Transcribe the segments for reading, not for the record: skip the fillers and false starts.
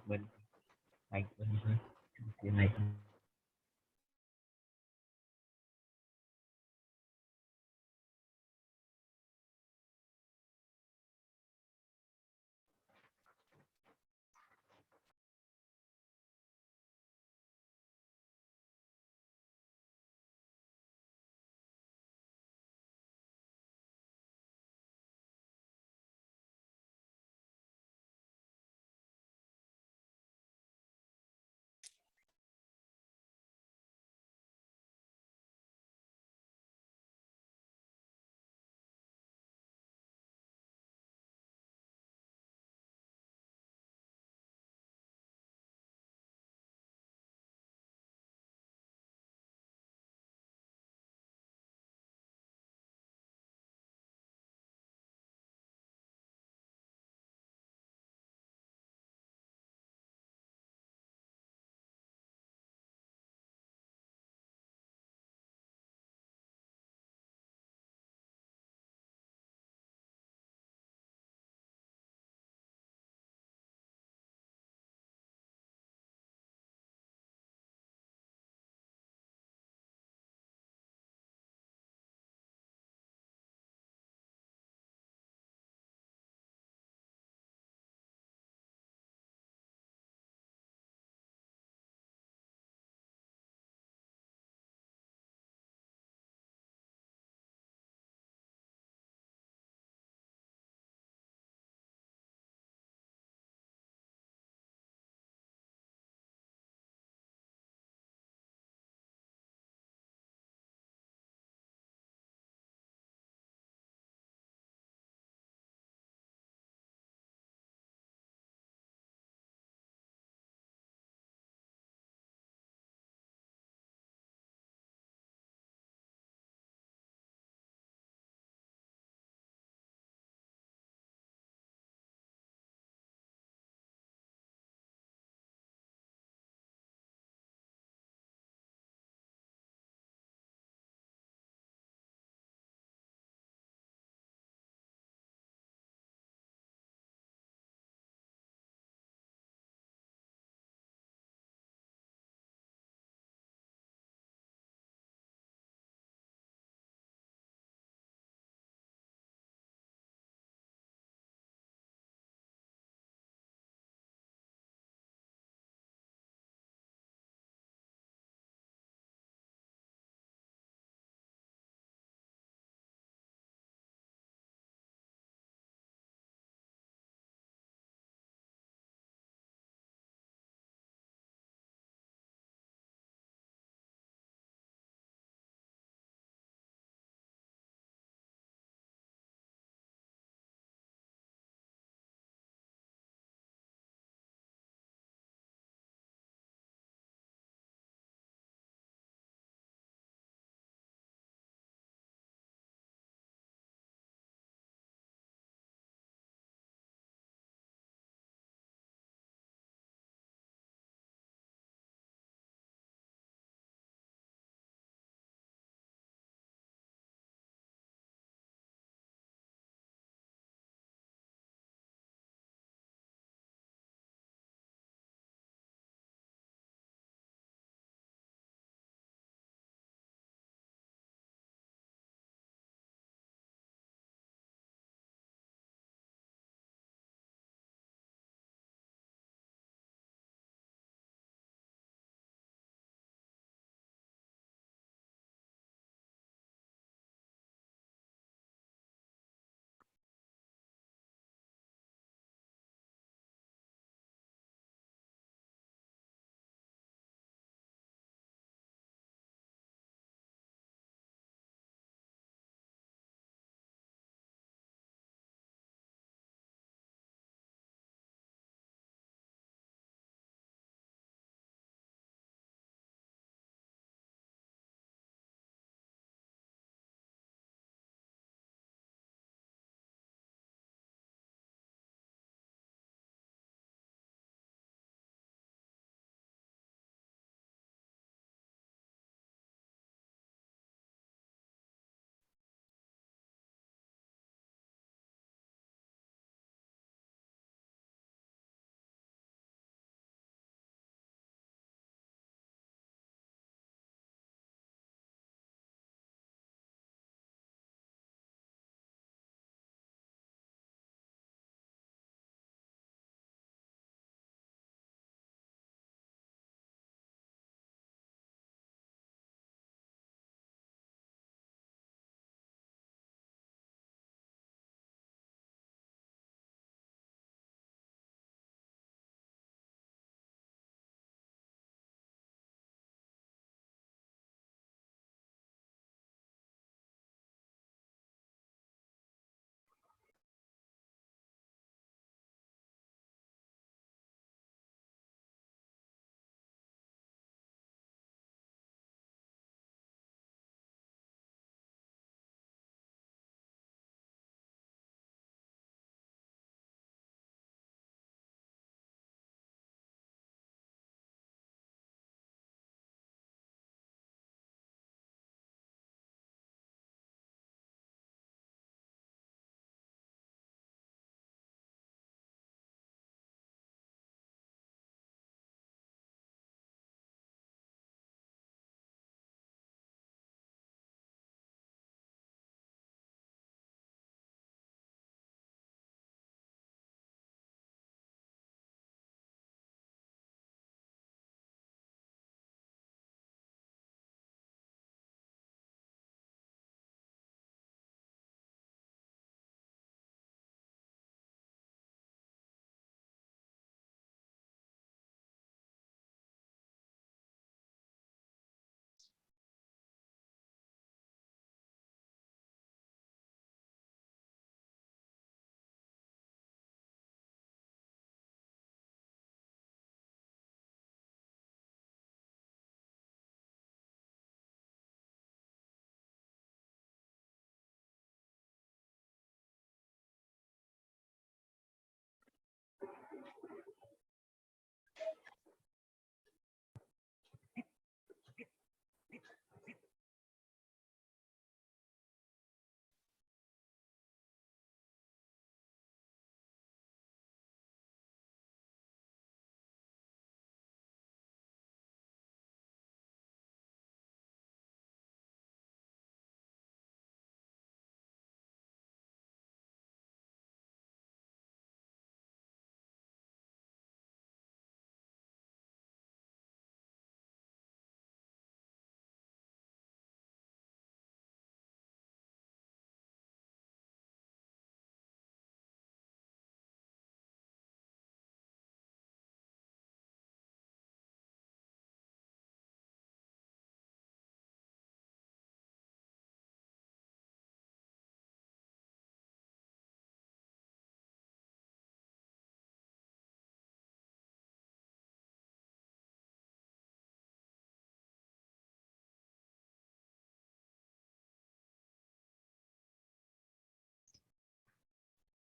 बंद माइक बंद कर okay mic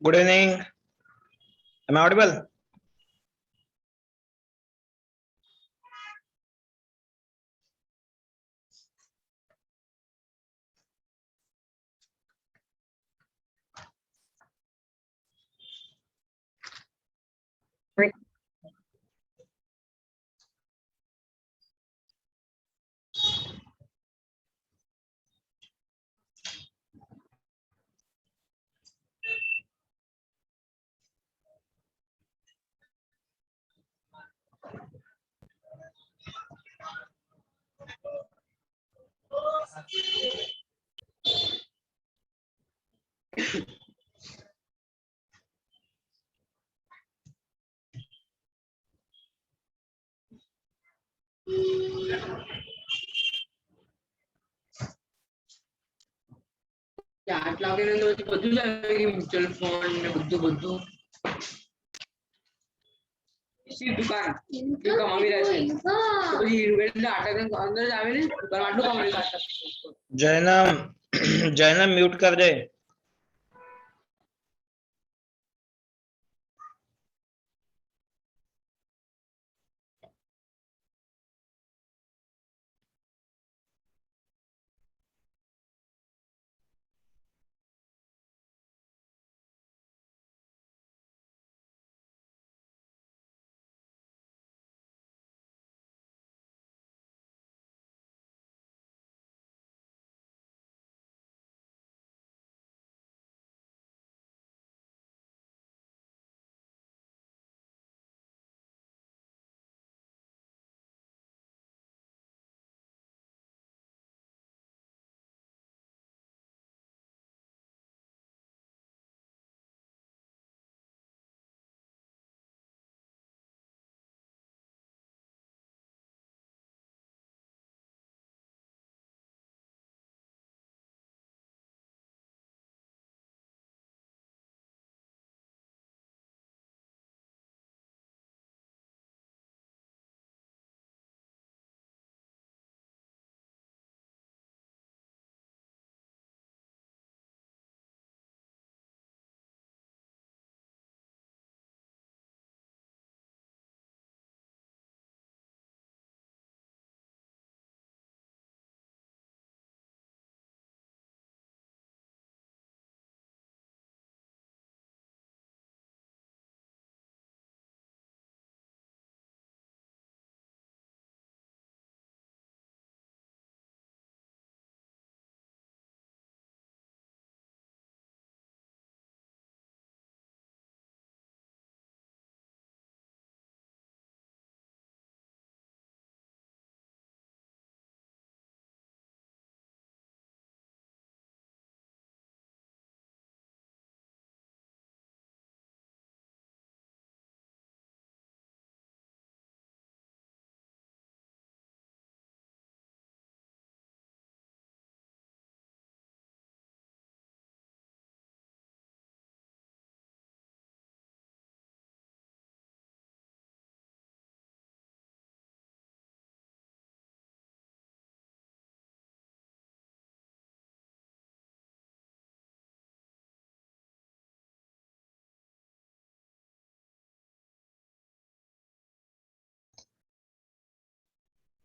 Good evening. Am I audible? આટલા વાગે બધું જ આવે કે મ્યુચ્યુઅલ ફંડ ને બધું બધું દુકાન કમાવી રહ્યા છે એટલે આટલા અંદર જ આવે ને દુકાન આટલું કમાવી जैनम म्यूट कर दे.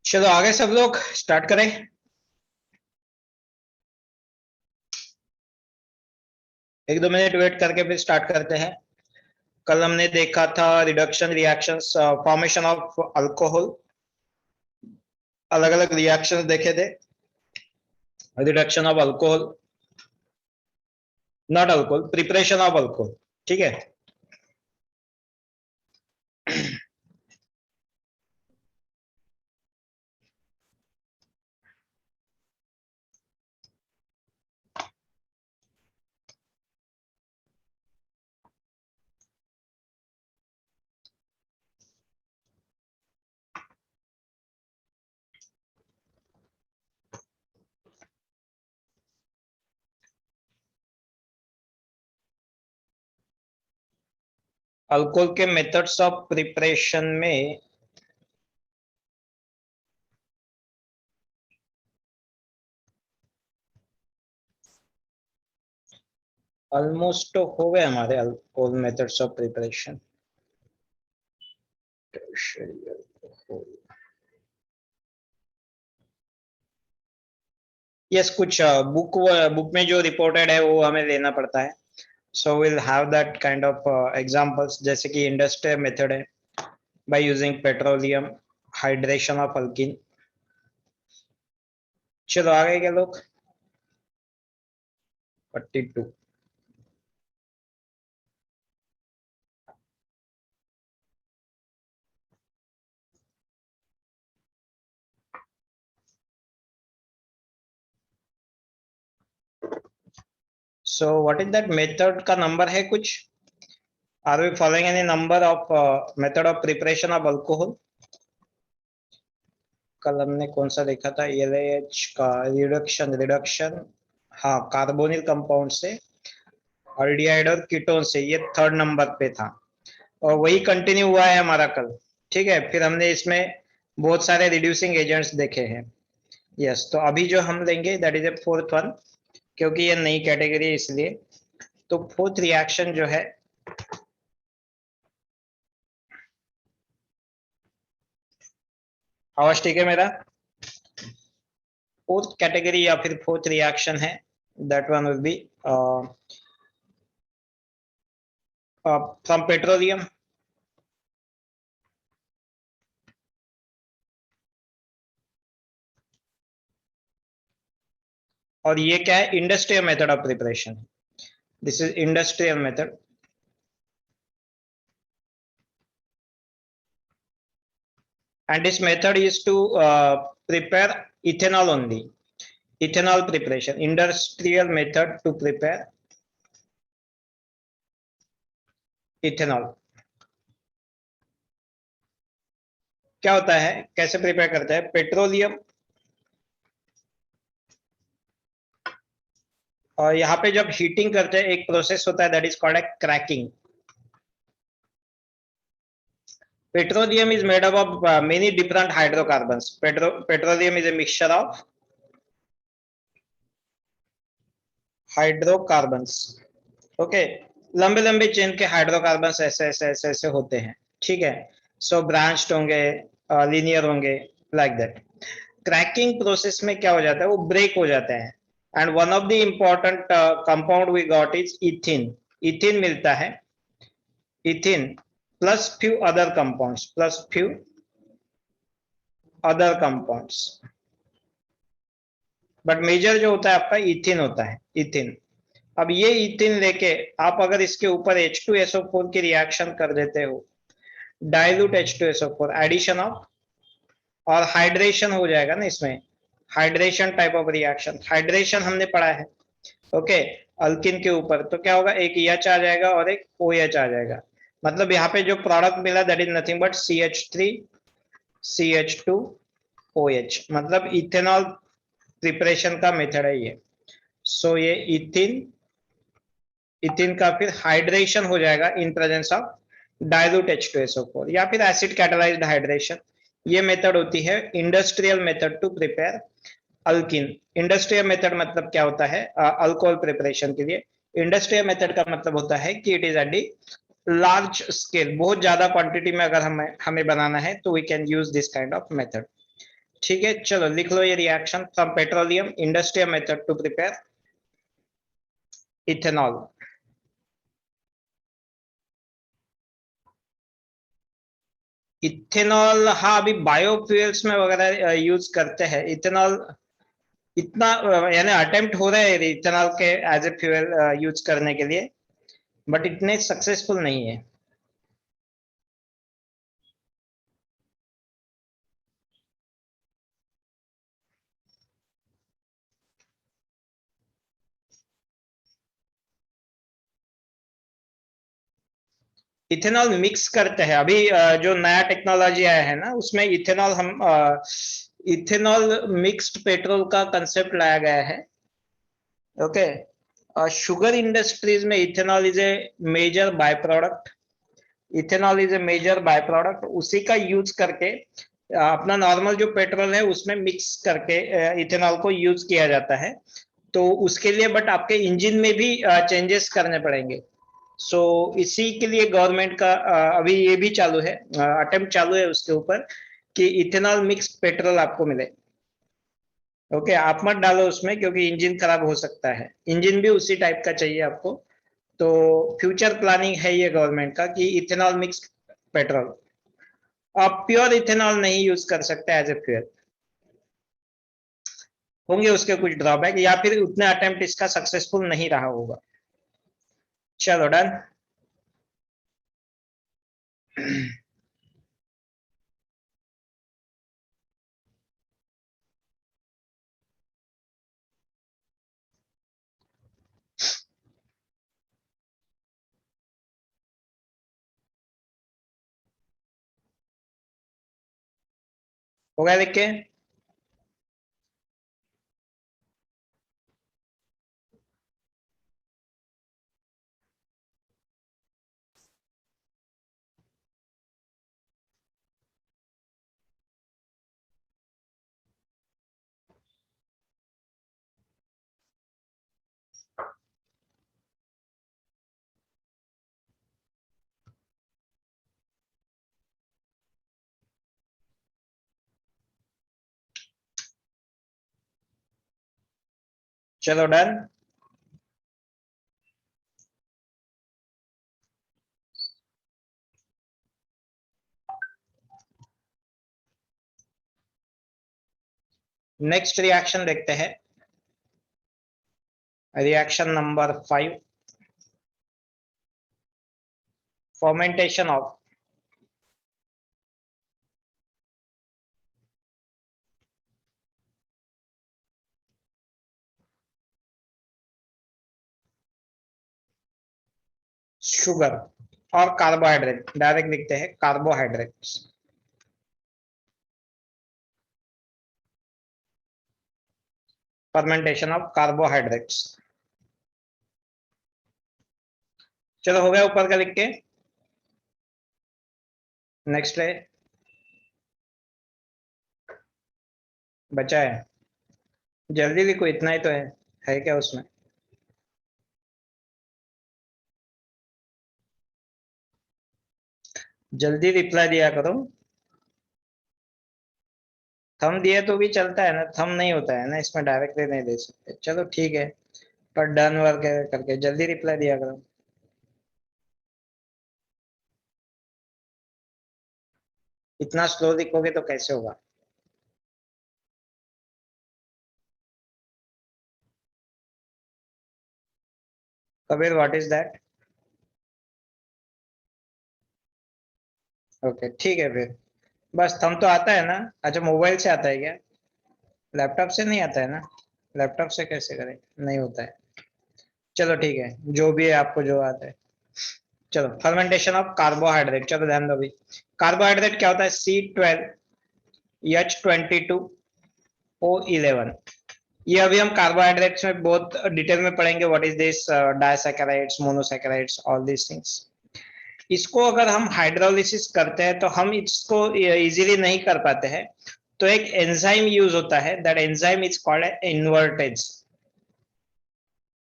चलो आगे सब लोग स्टार्ट करें. एक दो मिनट वेट करके फिर स्टार्ट करते हैं. कल हमने देखा था reduction reactions, formation of alcohol. अलग अलग रिएक्शंस देखे थे. Reduction of alcohol, not alcohol, preparation of alcohol. ठीक है. अल्कोहल के मेथड्स ऑफ प्रिपरेशन में ऑलमोस्ट तो हो गए हमारे all methods of preparation. Yes, कुछ बुक में जो रिपोर्टेड है वो हमें लेना पड़ता है। So will have that kind of examples, जैसे कि इंडस्ट्रियल मेथड है by using petroleum hydration of alkene. चलो आगे क्या लोग, 42। So what is that method का नंबर है कुछ? Are we following any number of method of preparation of alcohol? कल हमने कौन सा देखा था? LAH का रिडक्शन, हाँ, कार्बोनिल कंपाउंड से अल्डिहाइड और कीटोन से, ये 3rd नंबर पे था और वही कंटिन्यू हुआ है हमारा कल। ठीक है, फिर हमने इसमें बहुत सारे रिड्यूसिंग एजेंट्स देखे हैं। यस, तो अभी जो हम लेंगे that is A 4th one, क्योंकि ये नई कैटेगरी है इसलिए। तो 4th रिएक्शन जो है, आवाज ठीक है मेरा? 4th कैटेगरी या फिर 4th रिएक्शन है, that one will be from petroleum. और ये क्या है? Industrial method of preparation. This is industrial method. And this method is to prepare ethanol only. Ethanol preparation, industrial method to prepare ethanol. क्या होता है, कैसे prepare करते हैं? पेट्रोलियम, और यहाँ पे जब हीटिंग करते हैं एक प्रोसेस होता है that is called cracking. Petroleum is made up of many different hydrocarbons. Petroleum is a mixture of hydrocarbons. Okay, लंबे लंबे चेन के हाइड्रोकार्बन्स ऐसे ऐसे ऐसे ऐसे होते हैं। ठीक है, सो ब्रांच्ड होंगे, लीनियर होंगे, लाइक दैट। क्रैकिंग प्रोसेस में क्या हो जाता है? वो ब्रेक हो जाता है। And one of the important compound we got is ethene. Ethene मिलता है, ethene plus few other compounds, but major जो होता है आपका इथिन होता है, इथिन। अब ये इथिन लेके आप अगर इसके ऊपर H2SO4 की रिएक्शन कर देते हो, डाइल्यूट H2SO4, एडिशन ऑफ, और हाइड्रेशन हो जाएगा ना इसमें, hydration type of reaction. Hydration हमने पढ़ा है, ओके, अल्किन के ऊपर। तो क्या होगा? एक EH आ जाएगा और एक OH आ जाएगा। मतलब यहाँ पे जो प्रोडक्ट मिला that is nothing but CH3 CH2OH, मतलब इथेनॉल प्रिपरेशन का मेथड है ये। सो ये इथिन का फिर हाइड्रेशन हो जाएगा in presence of dilute H2SO4 या फिर एसिड कैटालाइज्ड हाइड्रेशन। ये मेथड होती है industrial method to prepare alkene. Industrial method मतलब क्या होता है? अल्कोहल प्रिपरेशन के लिए इंडस्ट्रियल मेथड का मतलब होता है कि it is at the large scale, बहुत ज्यादा क्वांटिटी में अगर हमें बनाना है तो we can use this kind of method. ठीक है, चलो लिख लो ये reaction. From petroleum, industrial method to prepare ethanol. Ethanol, हाँ, अभी बायोफ्यूल्स में वगैरह यूज करते हैं इथेनॉल। इतना यानी अटेम्प्ट हो रहे हैं इथेनॉल के एज ए फ्यूल यूज करने के लिए, बट इतने सक्सेसफुल नहीं है। इथेनॉल मिक्स करते हैं अभी, जो नया टेक्नोलॉजी आया है ना उसमें इथेनॉल, हम इथेनॉल मिक्स्ड पेट्रोल का कंसेप्ट लाया गया है। ओके, शुगर इंडस्ट्रीज में ethanol is a measure by product. Ethanol is a measure by product, उसी का यूज करके अपना नॉर्मल जो पेट्रोल है उसमें मिक्स करके इथेनॉल को यूज किया जाता है। तो उसके लिए बट आपके इंजन में भी चेंजेस करने पड़ेंगे। सो इसी के लिए गवर्नमेंट का अभी ये भी चालू है, अटेम्प्ट चालू है उसके ऊपर कि इथेनॉल मिक्स पेट्रोल आपको मिले। ओके, आप मत डालो उसमें क्योंकि इंजन खराब हो सकता है, इंजन भी उसी टाइप का चाहिए आपको। तो फ्यूचर प्लानिंग है ये गवर्नमेंट का कि इथेनॉल मिक्स पेट्रोल, आप प्योर इथेनॉल नहीं यूज कर सकते एज ए फ्यूल, होंगे उसके कुछ ड्रॉबैक, या फिर उतने अटेम्प्ट इसका सक्सेसफुल नहीं रहा होगा। चलो डन। हो गया लिख के? चलो डन। नेक्स्ट रिएक्शन देखते हैं, reaction number 5, fermentation of sugar और कार्बोहाइड्रेट, डायरेक्ट लिखते हैं कार्बोहाइड्रेट्स। Fermentation of carbohydrates. चलो हो गया ऊपर का लिख के। नेक्स्ट है, बचा है, जल्दी लिखो, इतना ही तो है क्या उसमें? जल्दी रिप्लाई दिया करो, थंब दिए तो भी चलता है ना, थंब नहीं होता है ना इसमें, डायरेक्टली नहीं दे सकते। चलो ठीक है, पर डन वर्क करके जल्दी रिप्लाई दिया करो। इतना स्लो लिखोगे तो कैसे होगा? Kabir, what is that? Okay ठीक है फिर, बस थंब तो आता है ना? अच्छा, मोबाइल से आता है क्या? लैपटॉप से नहीं आता है ना? लैपटॉप से कैसे करें, नहीं होता है। चलो ठीक है, जो भी है आपको जो आता है। चलो, फर्मेंटेशन ऑफ कार्बोहाइड्रेट, चलो ध्यान दो भी। कार्बोहाइड्रेट क्या होता है? C12H22O11। ये अभी हम कार्बोहाइड्रेट्स में बहुत डिटेल में पढ़ेंगे, what is this, disaccharides, monosaccharides, all this things. इसको अगर हम हाइड्रोलिसिस करते हैं तो हम इसको इजीली नहीं कर पाते हैं, तो एक एंजाइम यूज होता है, that enzyme is called invertase.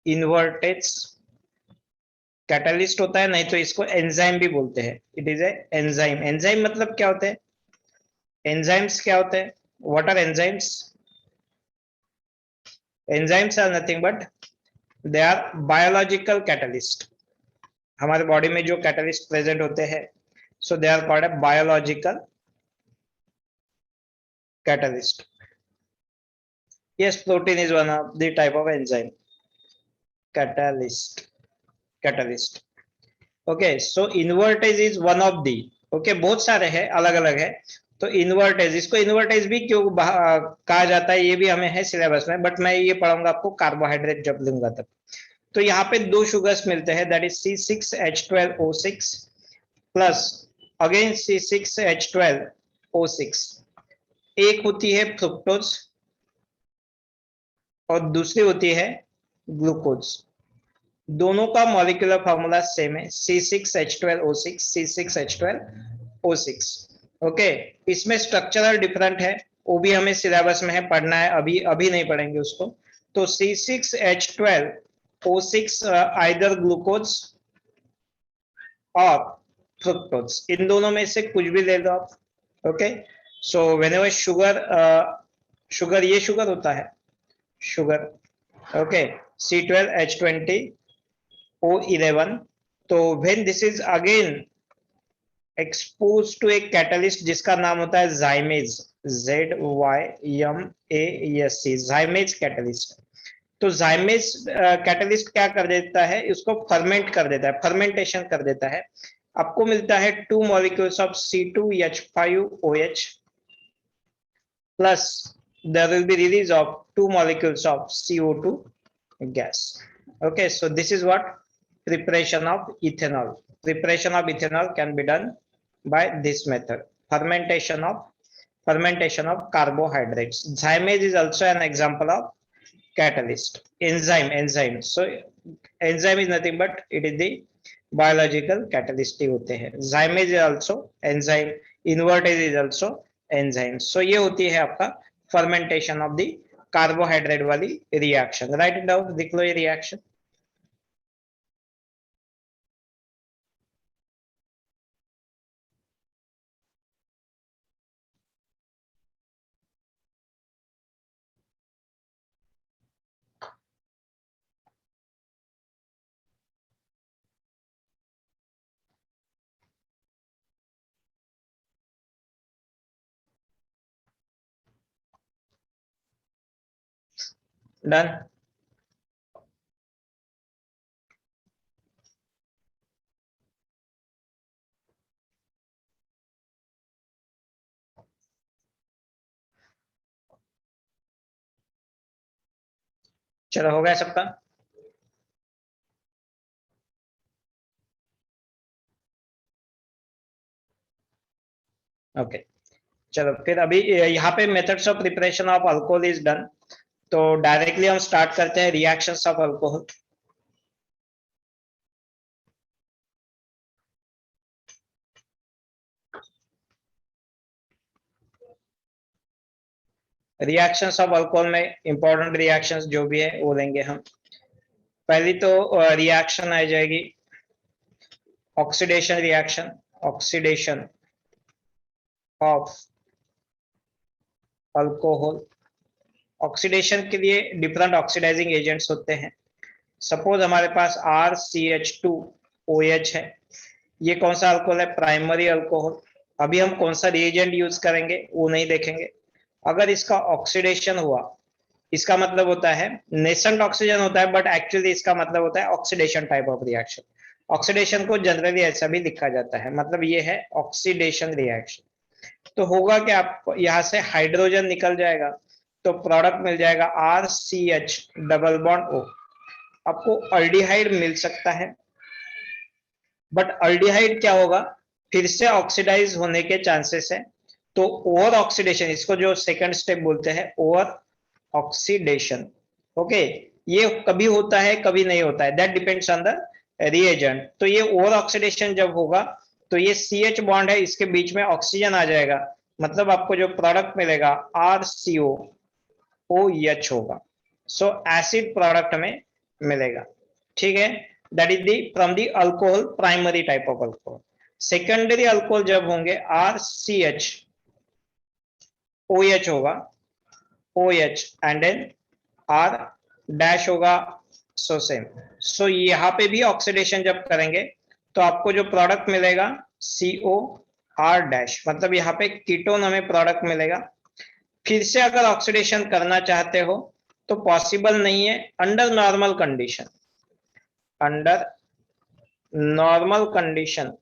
Invertase catalyst होता है, नहीं तो इसको एंजाइम भी बोलते हैं। It is a enzyme. Enzyme मतलब क्या होते हैं? एंजाइम्स क्या होते हैं? What are enzymes? Enzymes are nothing but they are biological catalyst. हमारे बॉडी में जो कैटलिस्ट प्रेजेंट होते हैं, so they are called a biological catalyst. Yes, protein is one of the type of enzyme. Catalyst. Catalyst. Okay, so invertase is one of the. Okay, बहुत सारे हैं, अलग अलग है। तो इन्वर्टेज, इसको इन्वर्टेज भी क्यों कहा जाता है ये भी हमें है सिलेबस में, बट मैं ये पढ़ाऊंगा आपको कार्बोहाइड्रेट जब लूंगा तब। तो यहाँ पे दो शुगर्स मिलते हैं, that is C6H12O6 plus again C6H12O6। एक होती है फ्रुक्टोज और दूसरी होती है ग्लूकोज। दोनों का मॉलिक्यूलर फार्मूला सेम है, C6H12O6, C6H12O6। ओके, इसमें स्ट्रक्चरल डिफरेंट है, वो भी हमें सिलेबस में है, पढ़ना है, अभी नहीं पढ़ेंगे उसको। तो C6H12O6 आइदर ग्लूकोज और फ्रुक्टोज, इन दोनों में से कुछ भी ले लो आप। ओके, सो व्हेनेवर शुगर ये शुगर होता है, शुगर। ओके, C12H20O11, तो when this is again expose to एक कैटलिस्ट जिसका नाम होता है जाइमेज, ZYMASC, जाइमेज कैटलिस्ट। तो जाइमेज कैटलिस्ट क्या कर देता है, इसको फर्मेंट कर देता है, फर्मेंटेशन कर देता है। आपको मिलता है 2 molecules of C2H5OH plus there will be release of 2 molecules of CO2 gas. Okay, so this is what preparation of ethanol. Preparation of ethanol can be done by this method, fermentation of carbohydrates. Zymase is also an example of catalyst. Enzyme, so enzyme is nothing but it is the biological catalyst ही होते हैं। Zymase is also enzyme, invertase is also enzyme. So ये होती है आपका fermentation of the carbohydrate वाली reaction. Write it down, लिख लो ये reaction। Done। चलो हो गया सबका। ओके, चलो फिर अभी यहाँ पे methods of preparation of alcohol is done, तो डायरेक्टली हम स्टार्ट करते हैं reactions of alcohol. Reactions of alcohol में इंपॉर्टेंट रिएक्शंस जो भी है वो लेंगे हम। पहली तो रिएक्शन आ जाएगी oxidation reaction, oxidation of alcohol. Oxidation के लिए डिफरेंट ऑक्सीडाइजिंग एजेंट्स होते हैं। सपोज हमारे पास RCH2OH है, ये कौन सा अल्कोहल है, प्राइमरी अल्कोहल। अभी हम कौन सा रिएजेंट यूज करेंगे वो नहीं देखेंगे। अगर इसका ऑक्सीडेशन हुआ, इसका मतलब होता है नेसेंट ऑक्सीजन होता है, बट एक्चुअली इसका मतलब होता है oxidation type of reaction. Oxidation को जनरली ऐसा भी लिखा जाता है, मतलब ये है ऑक्सीडेशन रिएक्शन। तो होगा कि आप यहां से हाइड्रोजन निकल जाएगा, तो प्रोडक्ट मिल जाएगा RCH डबल बॉन्ड O। आपको अल्डिहाइड मिल सकता है, बट अल्डिहाइड क्या होगा, फिर से ऑक्सीडाइज होने के चांसेस है। तो ओवर ऑक्सीडेशन, इसको जो सेकंड स्टेप बोलते हैं ओवर ऑक्सीडेशन। ओके, ये कभी होता है कभी नहीं होता है, that depends on the reagent. तो ये ओवर ऑक्सीडेशन जब होगा तो ये CH बॉन्ड है, इसके बीच में ऑक्सीजन आ जाएगा, मतलब आपको जो प्रोडक्ट मिलेगा RCOOH होगा। सो एसिड प्रोडक्ट में मिलेगा, ठीक है। That is the from the alcohol, primary type of alcohol. Secondary alcohol जब होंगे RCHOH होगा, OH and then R dash होगा, सो सेम। सो यहाँ पे भी ऑक्सीडेशन जब करेंगे तो आपको जो प्रोडक्ट मिलेगा COR डैश, मतलब यहाँ पे कीटोन हमें प्रोडक्ट मिलेगा। फिर से अगर ऑक्सीडेशन करना चाहते हो तो पॉसिबल नहीं है under normal condition. Under normal condition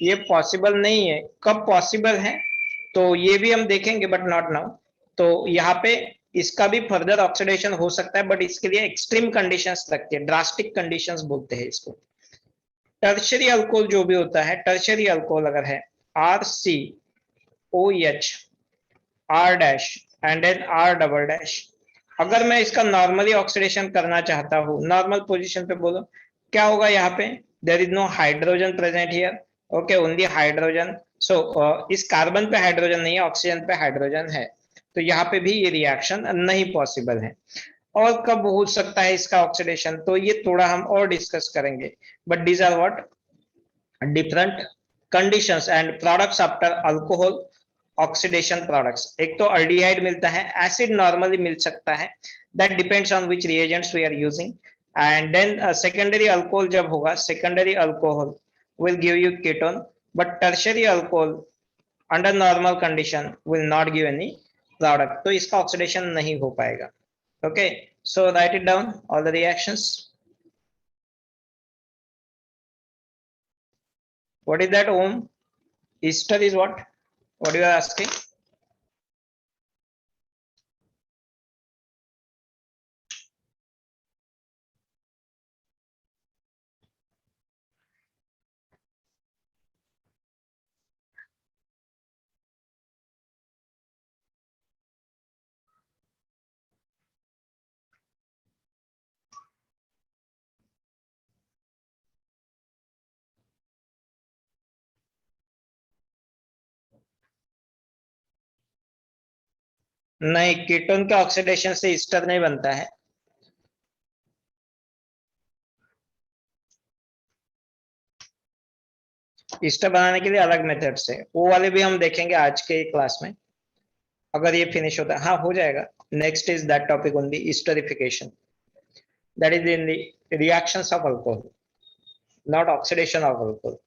ये पॉसिबल नहीं है। कब पॉसिबल है तो ये भी हम देखेंगे, बट नॉट नाउ। तो यहाँ पे इसका भी फर्दर ऑक्सीडेशन हो सकता है, बट इसके लिए एक्सट्रीम कंडीशंस लगती है, ड्रास्टिक कंडीशंस बोलते हैं इसको। टर्शियरी अल्कोहल जो भी होता है, टर्शियरी अल्कोहल अगर है RCOH R dash and then R double dash. अगर मैं इसका नॉर्मली ऑक्सीडेशन करना चाहता हूँ, नॉर्मल पोजीशन पे बोलो, क्या होगा यहाँ पे, there is no hydrogen present here. Okay, only hydrogen. So इस कार्बन पे हाइड्रोजन नहीं है, ऑक्सीजन पे हाइड्रोजन है, तो यहाँ पे भी ये रिएक्शन नहीं पॉसिबल है। और कब हो सकता है इसका ऑक्सीडेशन, तो ये थोड़ा हम और डिस्कस करेंगे, but these are what different conditions and products after alcohol oxidation products. एक तो अल्डिहाइड मिलता है, एसिड नॉर्मली मिल सकता है, that depends on which reagents we are using, and then secondary alcohol जब होगा, secondary alcohol will give you ketone, but tertiary alcohol under normal condition will not give any product, तो इसका oxidation नहीं हो पाएगा। Okay, so write it down all the reactions. What is that, Om? Ester is what? What you are asking? नहीं, ketone के oxidation से Easter नहीं बनता है। ईस्टर बनाने के लिए अलग मेथड्स है, वो वाले भी हम देखेंगे आज के क्लास में, अगर ये फिनिश होता है। हाँ, हो जाएगा। Next is that topic only, esterification, that is in the reactions of alcohol, not oxidation of alcohol.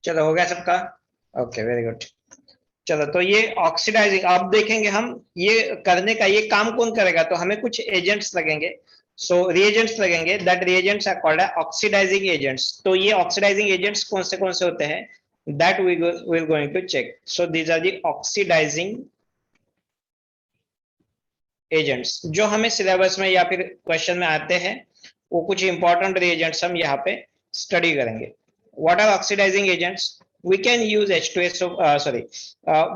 चलो, हो गया सबका? Okay, very good. चलो, तो ये ऑक्सीडाइजिंग अब देखेंगे हम, ये करने का ये काम कौन करेगा, तो हमें कुछ एजेंट्स लगेंगे, सो रिएजेंट्स लगेंगे, that reagents are called oxidising agents. तो ये ऑक्सीडाइजिंग एजेंट्स कौन से होते हैं, that we will going to check. So these are the oxidising agents जो हमें सिलेबस में या फिर क्वेश्चन में आते हैं, वो कुछ इंपॉर्टेंट रिएजेंट्स हम यहाँ पे स्टडी करेंगे। What are oxidizing agents? We can use H2SO,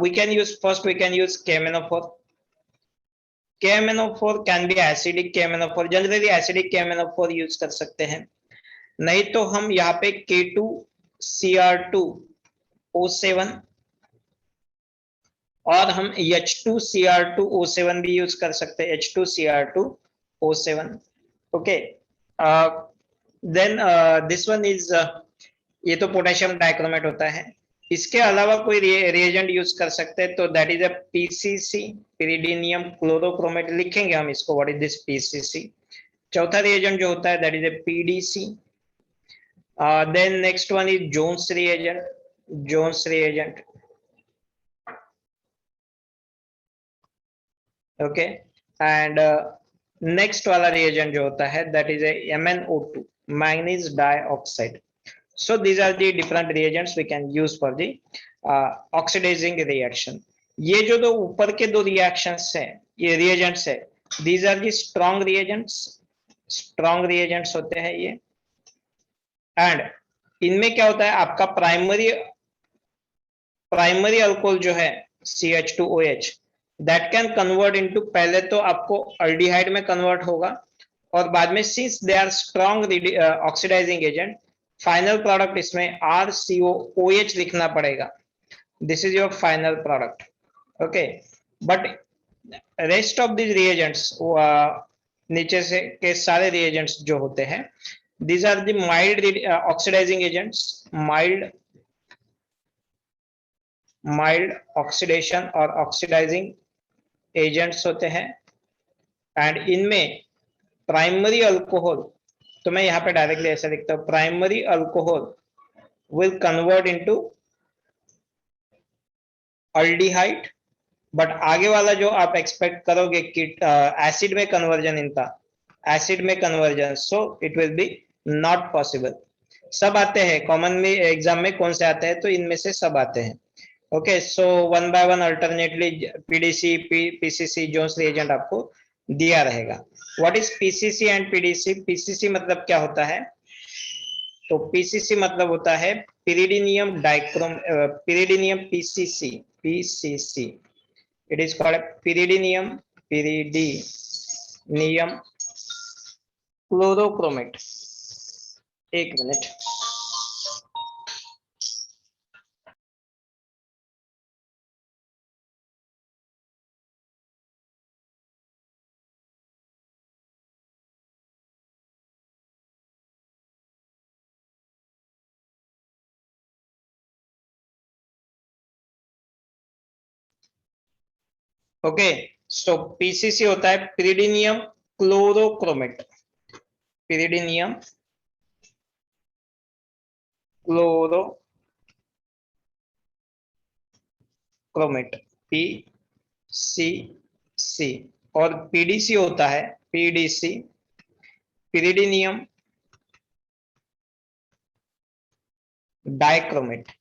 we can use, first we can use KMnO4. KMnO4 can be acidic KMnO4, generally acidic KMnO4 use कर सकते हैं, नहीं तो हम यहाँ पे K2Cr2O7 और हम H2Cr2O7 भी यूज कर सकते हैं, H2Cr2O7। Okay, then this one is, ये तो पोटेशियम डाइक्रोमेट होता है। इसके अलावा कोई रिएजेंट यूज कर सकते हैं, तो that is a PCC, pyridinium chlorochromate, लिखेंगे हम इसको, व्हाट इज दिस पीसीसी। चौथा रिएजेंट जो होता है that is a PDC. Then next one is Jones reagent, Jones reagent. Okay, and next वाला रिएजेंट जो होता है that is a MnO2, manganese dioxide. So these are the different reagents we can use for the oxidizing reaction. ये जो दो ऊपर के दो reactions हैं, ये reagents है, these are the strong reagents, strong reagents होते हैं ये। and इनमें क्या होता है, आपका प्राइमरी अल्कोहल जो है CH2OH, that can convert into, पहले तो आपको अल्डिहाइड में कन्वर्ट होगा, और बाद में since they are strong oxidizing agent, final product इसमें RCOOH लिखना पड़ेगा, this is your final product. Okay, but rest of this reagents, नीचे से के सारे रिएजेंट्स जो होते हैं, these are the mild oxidizing agents, mild oxidation और oxidizing agents होते हैं, एंड इनमें प्राइमरी अल्कोहल तो मैं यहाँ पे डायरेक्टली ऐसा लिखता हूँ, primary alcohol will convert into aldehyde, but आगे वाला जो आप एक्सपेक्ट करोगे कि एसिड में कन्वर्जन इनका, एसिड में conversion, so it will be not possible. सब आते हैं कॉमन में एग्जाम में, कौन से आते हैं, तो इनमें से सब आते हैं। Okay, so one by one alternately PDC PCC Jones reagent आपको दिया रहेगा। What is PCC and PDC? PCC मतलब क्या होता है, तो पीसीसी मतलब होता है pyridinium dichrome, pyridinium PCC, PCC it is called pyridinium, pyridinium chlorochromate. एक मिनट, ओके। सो पीसीसी होता है pyridinium chlorochromate, pyridinium chlorochromate, P C C. और पीडीसी होता है पीडीसी, पिरिडीनियम डाइक्रोमेट।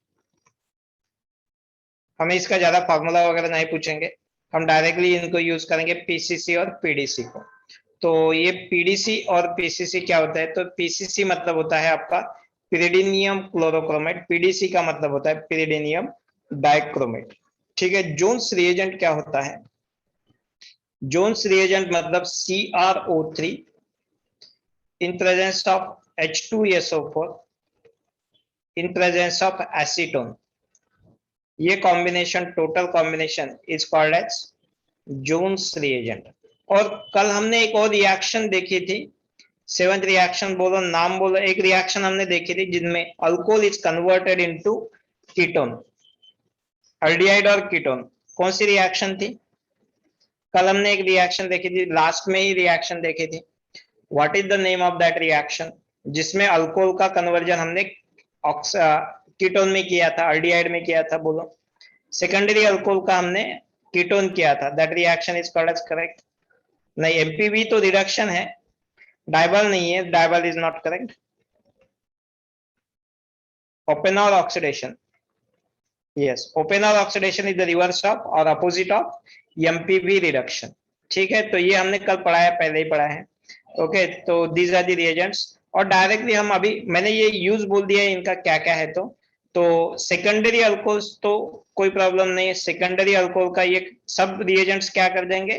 हमें इसका ज्यादा फॉर्मूला वगैरह नहीं पूछेंगे, हम डायरेक्टली इनको यूज करेंगे पीसीसी और पीडीसी को। तो ये पीडीसी और पीसीसी क्या होता है, तो पीसीसी मतलब होता है आपका पिरिडीनियम क्लोरोक्रोमेट, पीडीसी का मतलब होता है पिरिडीनियम डाइक्रोमेट। ठीक है, जोन्स रिएजेंट क्या होता है? जोन्स रिएजेंट मतलब CrO3 in presence of H2SO4 in presence of acetone, ये combination, total combination is called as Jones reagent. और कल हमने एक और रिएक्शन देखी थी, सेवंथ रिएक्शन बोलो, नाम बोलो, एक रिएक्शन हमने देखी थी जिनमें alcohol is converted into ketone, aldehyde और कीटोन। कौन सी रिएक्शन थी? कल हमने एक रिएक्शन देखी थी, लास्ट में ही रिएक्शन देखी थी। What is the name of that reaction, जिसमें अल्कोहल का कन्वर्जन हमने कीटोन में किया था, अल्डिहाइड में किया था, बोलो। सेकेंडरी अल्कोहल का हमने कीटोन किया था, that reaction is called as correct. नहीं, एमपीवी तो रिडक्शन है, डाइबल नहीं है, DIBAL is not correct. Oppenauer oxidation, yes, Oppenauer oxidation is the reverse of और अपोजिट ऑफ एमपीवी रिडक्शन। ठीक है, तो ये हमने कल पढ़ाया, पहले ही पढ़ा है। ओके, तो दीज आर द रिएजेंट्स। और डायरेक्टली हम अभी, मैंने ये यूज बोल दिया है इनका क्या क्या है, तो सेकेंडरी अल्कोहल्स तो कोई प्रॉब्लम नहीं है, सेकेंडरी अल्कोहल का ये सब रिएजेंट्स क्या कर देंगे,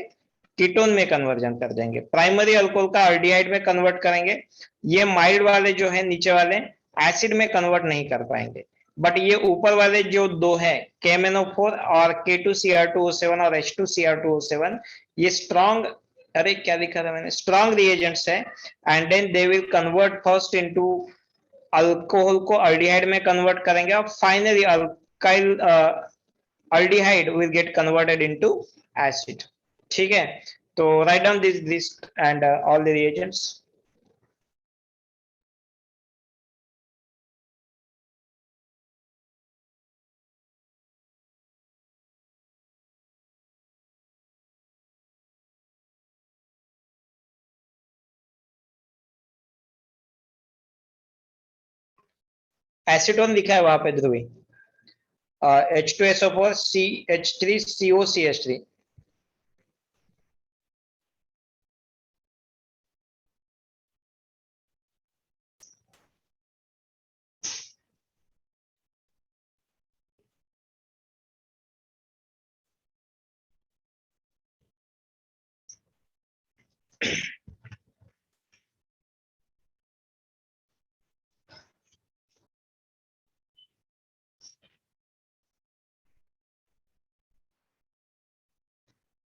कीटोन में कन्वर्जन कर देंगे। प्राइमरी अल्कोहल का अल्डिहाइड में कन्वर्ट करेंगे, ये माइल्ड वाले जो है नीचे वाले एसिड में कन्वर्ट नहीं कर पाएंगे, बट ये ऊपर वाले जो दो है KMnO4 और K2Cr2O7 और H2Cr2O7, ये स्ट्रॉन्ग, अरे क्या लिखा था मैंने, स्ट्रॉन्ग रिएजेंट्स है, and then they will convert first into alcohol को अल्डिहाइड में कन्वर्ट करेंगे, और finally alkyl aldehyde will get converted into acid. ठीक है, तो write down this list and all the reagents. Acetone लिखा है वहां पे Dhruvi, H2SO4 CH3COCH3।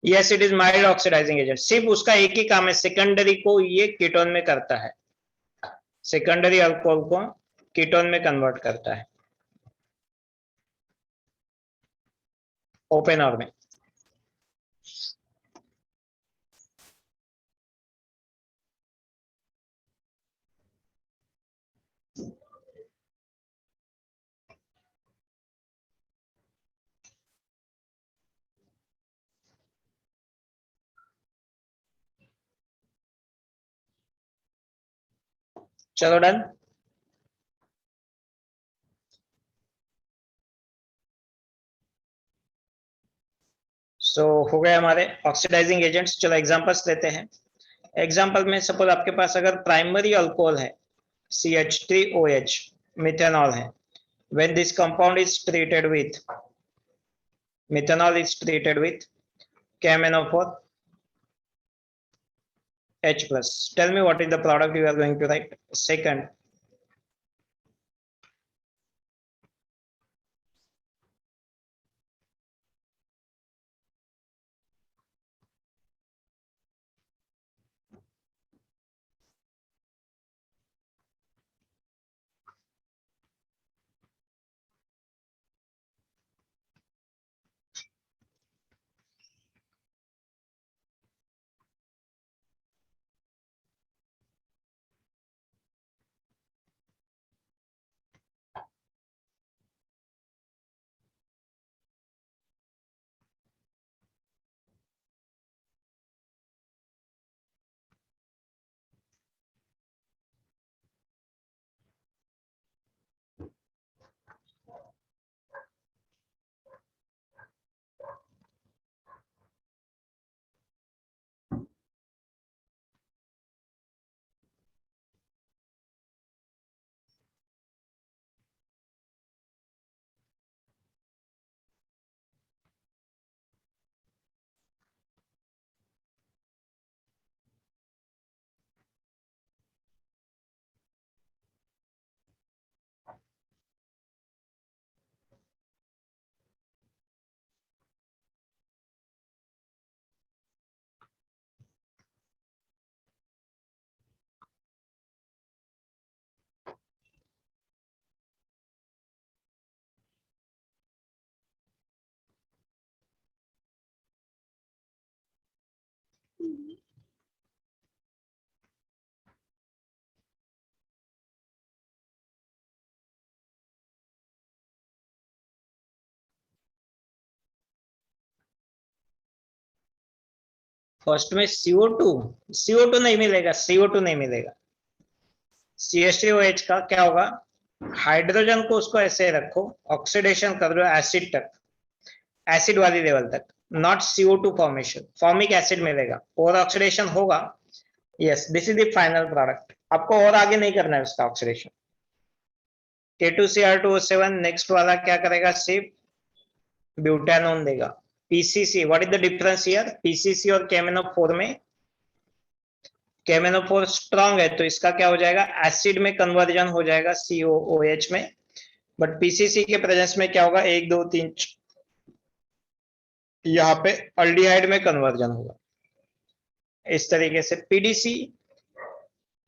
Yes, it is mild oxidising agent, सिर्फ उसका एक ही काम है, सेकेंडरी को ये कीटोन में करता है, सेकेंडरी अल्कोहल को कीटोन में कन्वर्ट करता है, ओपेनर में। चलो डन। सो हो गए हमारे ऑक्सीडाइजिंग एजेंट्स। चलो एग्जांपल्स लेते हैं। एग्जांपल में सपोज आपके पास अगर प्राइमरी अल्कोहल है CH3OH, मिथेनॉल है, when this compound is treated with methanol is treated with KMnO4 H plus, tell me what is the product you are going to write? Second, first में CO2 नहीं मिलेगा, CO2 नहीं मिलेगा। CH3OH का क्या होगा, hydrogen को उसको ऐसे रखो, ऑक्सीडेशन कर दो एसिड तक, एसिड वाली लेवल तक, not CO2 formation, formic acid मिलेगा और ऑक्सीडेशन होगा। Yes, this is the final product. आपको और आगे नहीं करना है उसका ऑक्सीडेशन। K2Cr2O7 नेक्स्ट वाला क्या करेगा, सिर्फ ब्यूटेनॉन देगा। PCC, what is the difference here, PCC और KMnO4 में KMnO4 स्ट्रांग है तो इसका क्या हो जाएगा, एसिड में कन्वर्जन हो जाएगा COOH में, बट PCC के प्रेजेंस में क्या होगा, 1 2 3 यहाँ पे अल्डिहाइड में कन्वर्जन होगा। इस तरीके से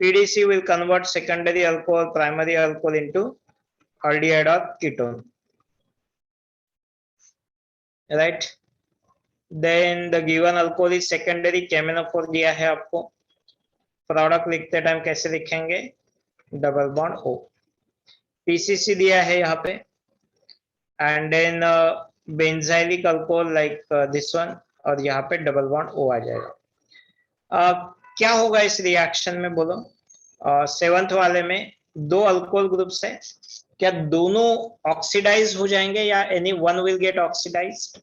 PDC will convert secondary alcohol primary alcohol into aldehyde or ketone, right? Then the given alcohol is secondary KMnO4 दिया है आपको, प्रोडक्ट लिखते टाइम कैसे लिखेंगे, डबल बॉन्ड O। PCC दिया है यहाँ पे, and then benzylic alcohol like this one, और यहाँ पे डबल बॉन्ड O आ जाएगा। क्या होगा इस रिएक्शन में बोलो, सेवंथ वाले में दो अल्कोहल ग्रुप्स है, क्या दोनों ऑक्सीडाइज हो जाएंगे या any one will get oxidised,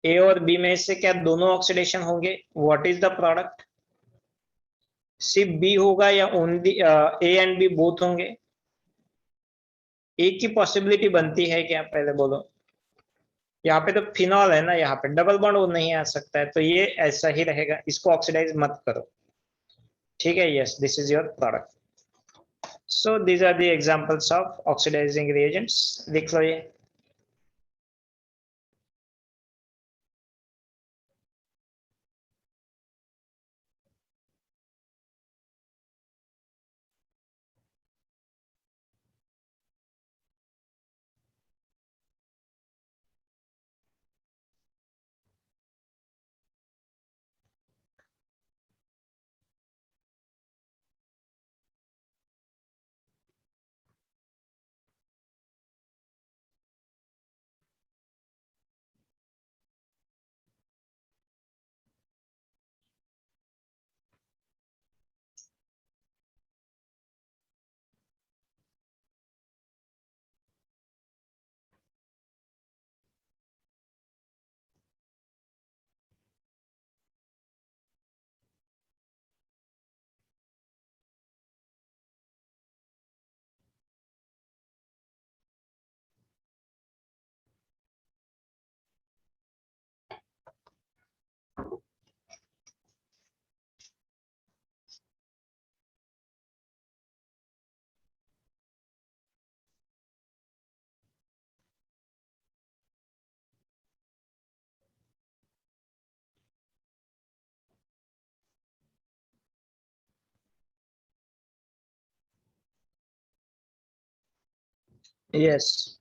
A और बी में से क्या दोनों ऑक्सीडेशन होंगे, व्हाट इज द प्रोडक्ट, सिर्फ बी होगा या only A and B both होंगे, एक की पॉसिबिलिटी बनती है क्या, पहले बोलो। यहाँ पे तो फिनॉल है ना, यहाँ पे डबल बॉन्ड वो नहीं आ सकता है, तो ये ऐसा ही रहेगा, इसको ऑक्सीडाइज मत करो, ठीक है। Yes, this is your product. So these are the examples of oxidizing reagents, लिख लो ये। यस,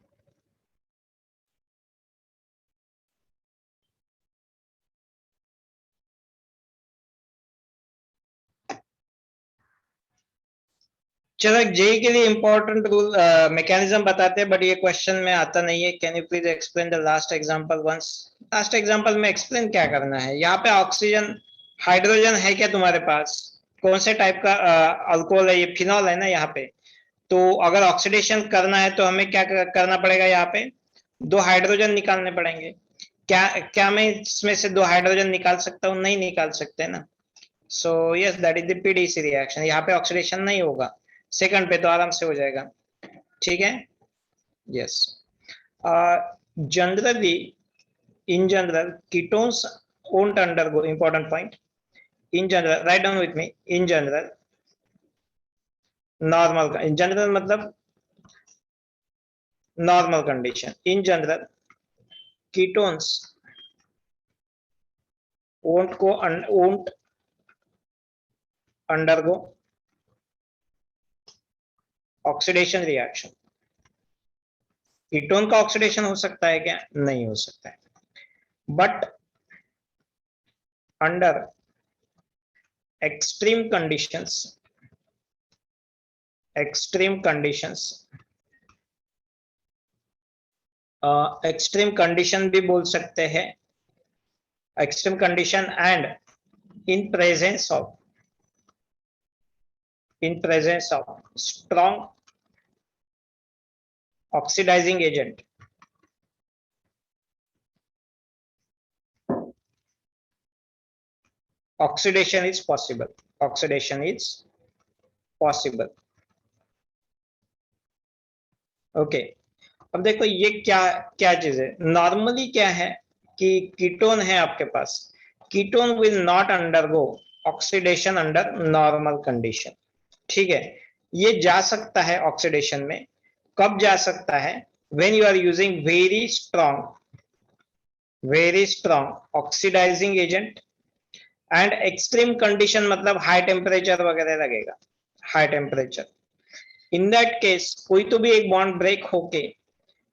चलो जेई के लिए इंपॉर्टेंट रूल मैकेनिज्म बताते हैं, बट ये क्वेश्चन में आता नहीं है. Can you please explain the last example once. Last example में एक्सप्लेन क्या करना है? यहाँ पे ऑक्सीजन हाइड्रोजन है क्या तुम्हारे पास? कौन से टाइप का अल्कोहल है? ये फिनॉल है ना यहाँ पे. तो अगर ऑक्सीडेशन करना है तो हमें क्या करना पड़ेगा? यहाँ पे दो हाइड्रोजन निकालने पड़ेंगे. क्या क्या मैं इसमें से दो हाइड्रोजन निकाल सकता हूँ? नहीं निकाल सकते ना. So yes, that is the PDC reaction. यहाँ पे ऑक्सीडेशन नहीं होगा, सेकंड पे तो आराम से हो जाएगा. ठीक है. Yes. Generally, in general, ketones won't undergo, important point, in general, write down with me, in general, normal, in general मतलब normal condition, in general ketones won't undergo oxidation reaction. Ketone का ऑक्सीडेशन हो सकता है क्या? नहीं हो सकता है. But under extreme conditions, extreme condition भी बोल सकते हैं. Extreme condition and in presence of strong oxidizing agent, oxidation is possible. Okay. अब देखो ये क्या क्या चीज है. नॉर्मली क्या है कि कीटोन है आपके पास, ketone will not undergo oxidation under normal condition. ठीक है. ये जा सकता है ऑक्सीडेशन में. कब जा सकता है? When you are using very strong oxidising agent and extreme condition, मतलब हाई टेम्परेचर वगैरह लगेगा, high temperature. In that case कोई तो भी एक बॉन्ड ब्रेक होके,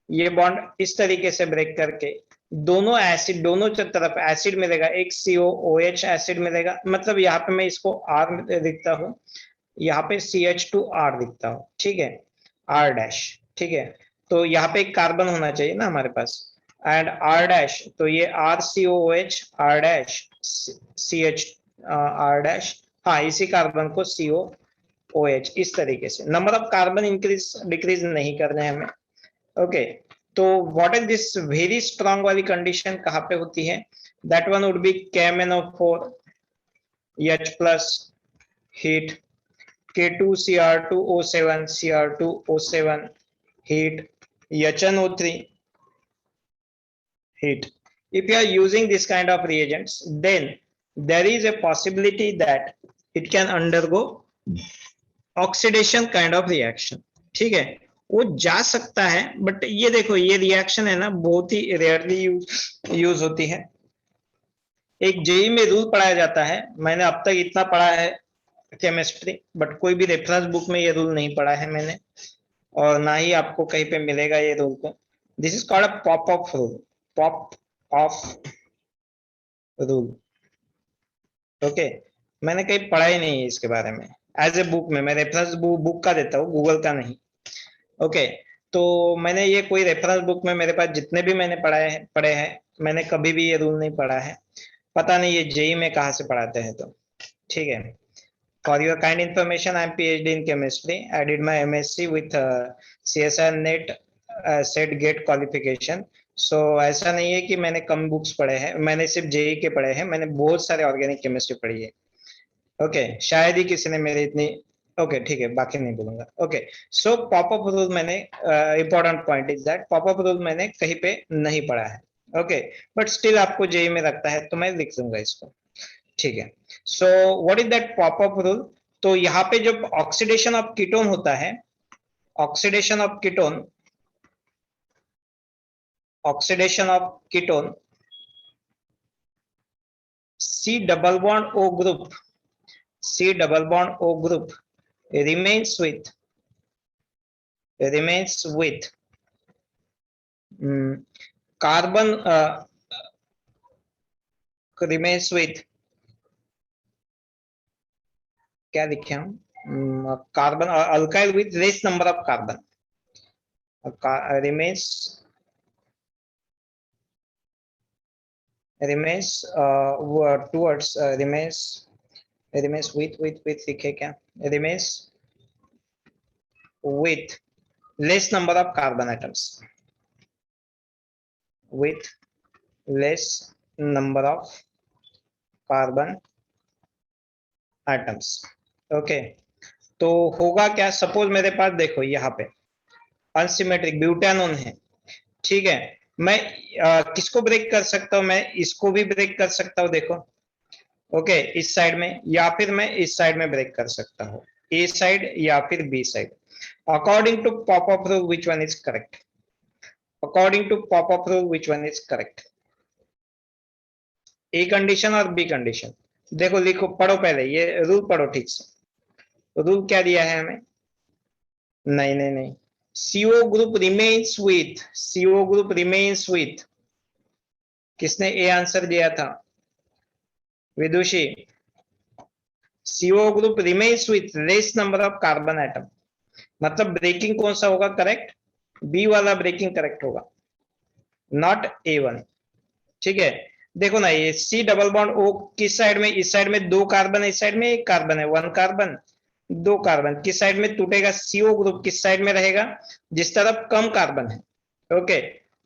ये बॉन्ड इस तरीके से ब्रेक करके दोनों एसिड, दोनों तरफ एसिड मिलेगा, एक COOH एसिड मिलेगा. मतलब यहाँ पे मैं इसको R लिखता हूँ, यहाँ पे CH2R लिखता हूँ. ठीक है, R'. ठीक है. तो यहाँ पे एक कार्बन होना चाहिए ना हमारे पास, एंड R', तो ये RCOOH, R' CH R', हाँ इसी कार्बन को COOH. इस तरीके से number of carbon increase decrease नहीं करने हमें. ओके. तो what is this very strong वाली कंडीशन कहाँ पे होती है? That one would B KMnO4 H+ heat, K2Cr2O7 heat, HNO3 heat. If you are using this kind of reagents, then there is a possibility that it can undergo oxidation kind of reaction. ठीक है, वो जा सकता है. But ये देखो, ये reaction है ना बहुत ही रेयरली यूज होती है. एक जेई में रूल पढ़ाया जाता है, मैंने अब तक इतना पढ़ा है केमिस्ट्री, बट कोई भी रेफरेंस बुक में ये रूल नहीं पढ़ा है मैंने, और ना ही आपको कहीं पे मिलेगा ये रूल को. This is called a pop of rule. Pop of rule. Okay. मैंने कहीं पढ़ा ही नहीं है इसके बारे में एज ए बुक में. मैं रेफरेंस बुक का देता हूँ, गूगल का नहीं. ओके. तो मैंने ये कोई रेफरेंस बुक में, मेरे पास जितने भी मैंने पढ़े हैं, मैंने कभी भी ये रूल नहीं पढ़ा है. पता नहीं ये जेई में कहाँ से पढ़ाते हैं. तो ठीक है. For your kind information, I am PhD in chemistry. I did my MSc with CSIR NET SET GATE qualification. So ऐसा नहीं है कि मैंने कम बुक्स पढ़े हैं, मैंने सिर्फ जेई के पढ़े हैं. मैंने बहुत सारे ऑर्गेनिक केमिस्ट्री पढ़ी है. ओके. शायद ही किसी ने मेरे इतनी. ओके ठीक है, बाकी नहीं बोलूंगा. ओके. सो पॉप अप रूल मैंने, important point is that pop up rule मैंने कहीं पे नहीं पढ़ा है. ओके. बट स्टिल आपको जेई में रखता है तो मैं लिख दूंगा इसको. ठीक है. So what is that pop up rule? तो यहाँ पे जो ऑक्सीडेशन ऑफ कीटोन होता है, oxidation of ketone C double bond O group remains with carbon remains with, क्या लिखे हम, carbon alkyl with less number of carbon, remains towards remains with लिखे क्या, remains with less number of carbon atoms, with less number of carbon atoms. Okay, तो होगा क्या, suppose मेरे पास देखो यहाँ पे अनसिमेट्रिक ब्यूटेनॉन है, ठीक है, मैं किसको ब्रेक कर सकता हूं, मैं इसको भी ब्रेक कर सकता हूं, देखो ओके, इस साइड में, या फिर मैं इस साइड में ब्रेक कर सकता हूं, ए साइड या फिर B side, according to Popoff rule which one is correct, according to Popoff rule which one is correct, A condition और बी कंडीशन, देखो लिखो, पढ़ो पहले ये रूल पढ़ो ठीक से, रूल क्या दिया है हमें, नहीं नहीं नहीं, CO group remains with, CO group remains with, किसने ए आंसर दिया था, विदुषी, CO group remains with less number of carbon atom, मतलब ब्रेकिंग कौन सा होगा करेक्ट, बी वाला ब्रेकिंग करेक्ट होगा, नॉट A1, ठीक है, देखो ना ये C डबल बॉन्ड O किस साइड में, इस साइड में दो कार्बन, इस साइड में एक कार्बन है, वन कार्बन दो कार्बन, किस साइड में टूटेगा, CO ग्रुप किस साइड में रहेगा, जिस तरफ कम कार्बन है, ओके,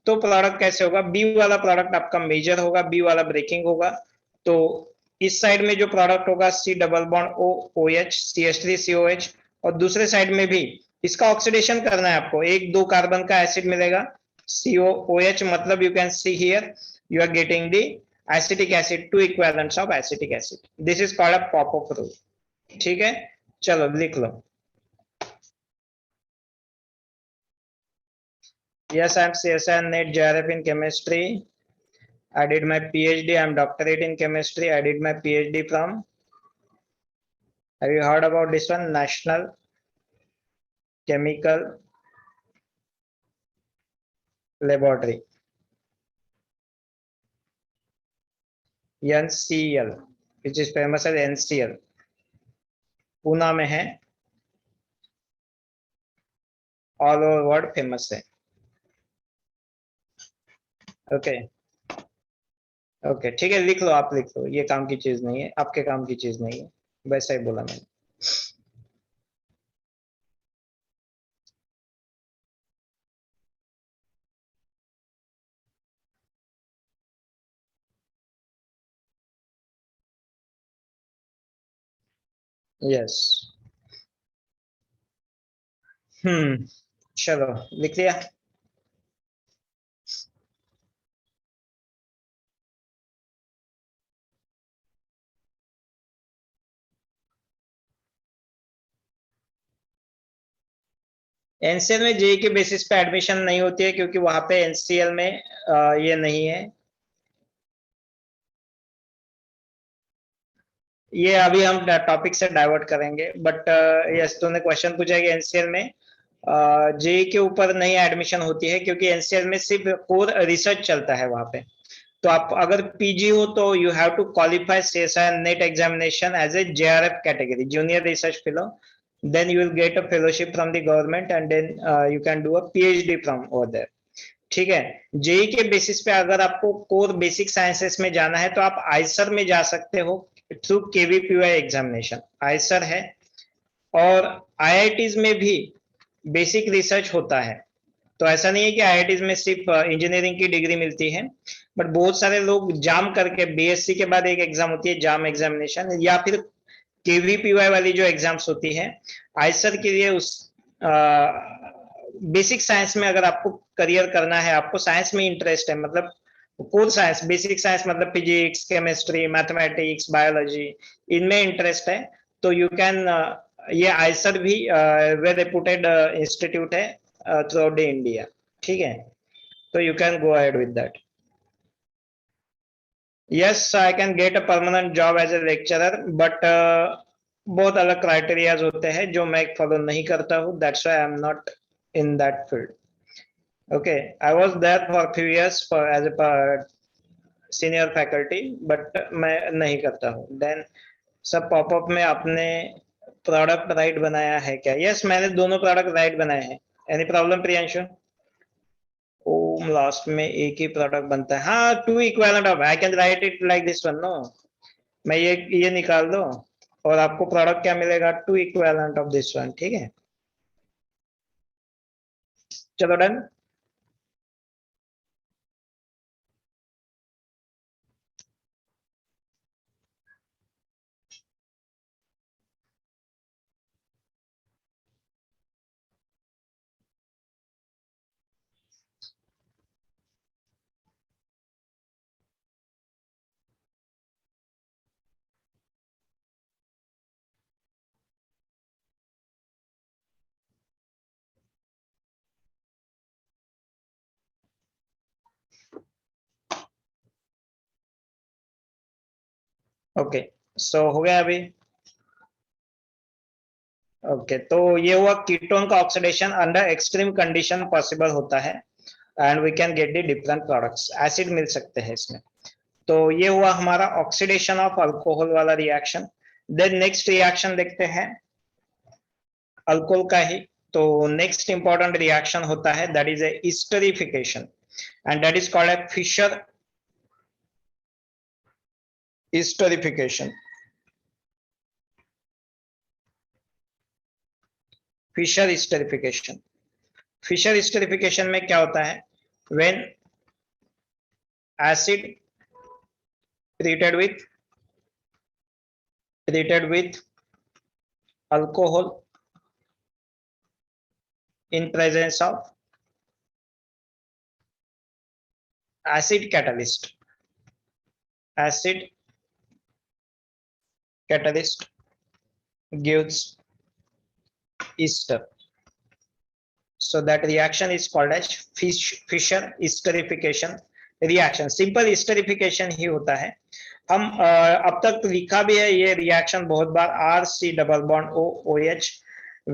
तो प्रोडक्ट कैसे होगा, बी वाला प्रोडक्ट आपका मेजर होगा, बी वाला ब्रेकिंग होगा, तो इस साइड में जो प्रोडक्ट होगा C double bond O OH CH3 COH, और दूसरे साइड में भी इसका ऑक्सीडेशन करना है आपको, एक दो कार्बन का एसिड मिलेगा COOH, मतलब you can see here you are getting the acetic acid, two equivalents of acetic acid, this is called a pop-up rule, ठीक है, चलो लिख लो, yes I am CSI NET JRF in chemistry, I did my PhD, I am doctorate in chemistry, I did my PhD from, have you heard about this one, National Chemical Laboratory, NCL, which is famous as NCL, Poona में है, all over world famous है, okay okay ठीक है, लिख लो, आप लिख लो, ये काम की चीज नहीं है, आपके काम की चीज नहीं है, वैसा ही बोला मैंने, यस, चलो लिख लिया, एनसीएल में जेई के बेसिस पे एडमिशन नहीं होती है, क्योंकि वहां पे एनसीएल में ये नहीं है, ये अभी हम टॉपिक से डाइवर्ट करेंगे, बट यस तूने क्वेश्चन पूछा कि एनसीएल में जेई के ऊपर नहीं एडमिशन होती है, क्योंकि एनसीएल में सिर्फ कोर रिसर्च चलता है वहां पे, तो आप अगर पीजी हो तो you have to qualify CSI NET examination as a JRF category, junior research fellow, then you will get a fellowship from the government and then you can do a PhD from over there, ठीक है, JEE के basis पे अगर आपको core basic sciences में जाना है तो आप आईसर में जा सकते हो थ्रू केवीपीवाई एग्जामिनेशन, आईसर है, और आईआईटीज में भी बेसिक रिसर्च होता है, तो ऐसा नहीं है कि आईआईटीज में सिर्फ इंजीनियरिंग की डिग्री मिलती है, बट बहुत सारे लोग जाम करके, बीएससी के बाद एक एग्जाम होती है जाम एग्जामिनेशन, या फिर केवीपीवाई वाली जो एग्जाम्स होती है आईसर के लिए, उस बेसिक साइंस में अगर आपको करियर करना है, आपको साइंस में इंटरेस्ट है, मतलब कोर साइंस, बेसिक साइंस मतलब फिजिक्स केमिस्ट्री मैथमेटिक्स बायोलॉजी, इनमें इंटरेस्ट है, तो यू कैन, ये आईसर भी वेल रेपुटेड इंस्टीट्यूट है थ्रू आउट द इंडिया, ठीक है, तो you can go ahead with that, yes I can get a permanent job as a lecturer, but बहुत अलग क्राइटेरियाज होते हैं जो मैं फॉलो नहीं करता हूँ, that's why I'm not in that field, Okay, I was there for a few years for as a senior faculty, but मैं नहीं करता हूँ. Then सब पॉपअप में आपने प्रोडक्ट राइट बनाया है क्या? यस, मैंने दोनों प्रोडक्ट राइट बनाए हैं. Any problem Priyanshu? Om last में एक ही प्रोडक्ट बनता है. हाँ, two equivalent of, I can write it like this one. No, मैं ये निकाल दो और आपको प्रोडक्ट क्या मिलेगा? Two equivalent of this one. ठीक है, चलो डन. ओके, सो हो गया अभी. ओके, तो ये हुआ कीटोन का oxidation under extreme condition possible होता है and we can get the different products. Acid मिल सकते हैं इसमें. तो ये हुआ हमारा ऑक्सीडेशन ऑफ अल्कोहल वाला रिएक्शन. देन नेक्स्ट रिएक्शन देखते हैं अल्कोहल का ही. तो नेक्स्ट इंपॉर्टेंट रिएक्शन होता है that is a esterification and that is called a Fischer esterification. Fischer esterification. Fischer esterification में क्या होता है? When acid treated with alcohol in presence of acid catalyst gives ester. So that reaction is called as Fischer esterification reaction. Simple esterification ही होता है. हम अब तक लिखा भी है ये रिएक्शन बहुत बार, RC double bond OH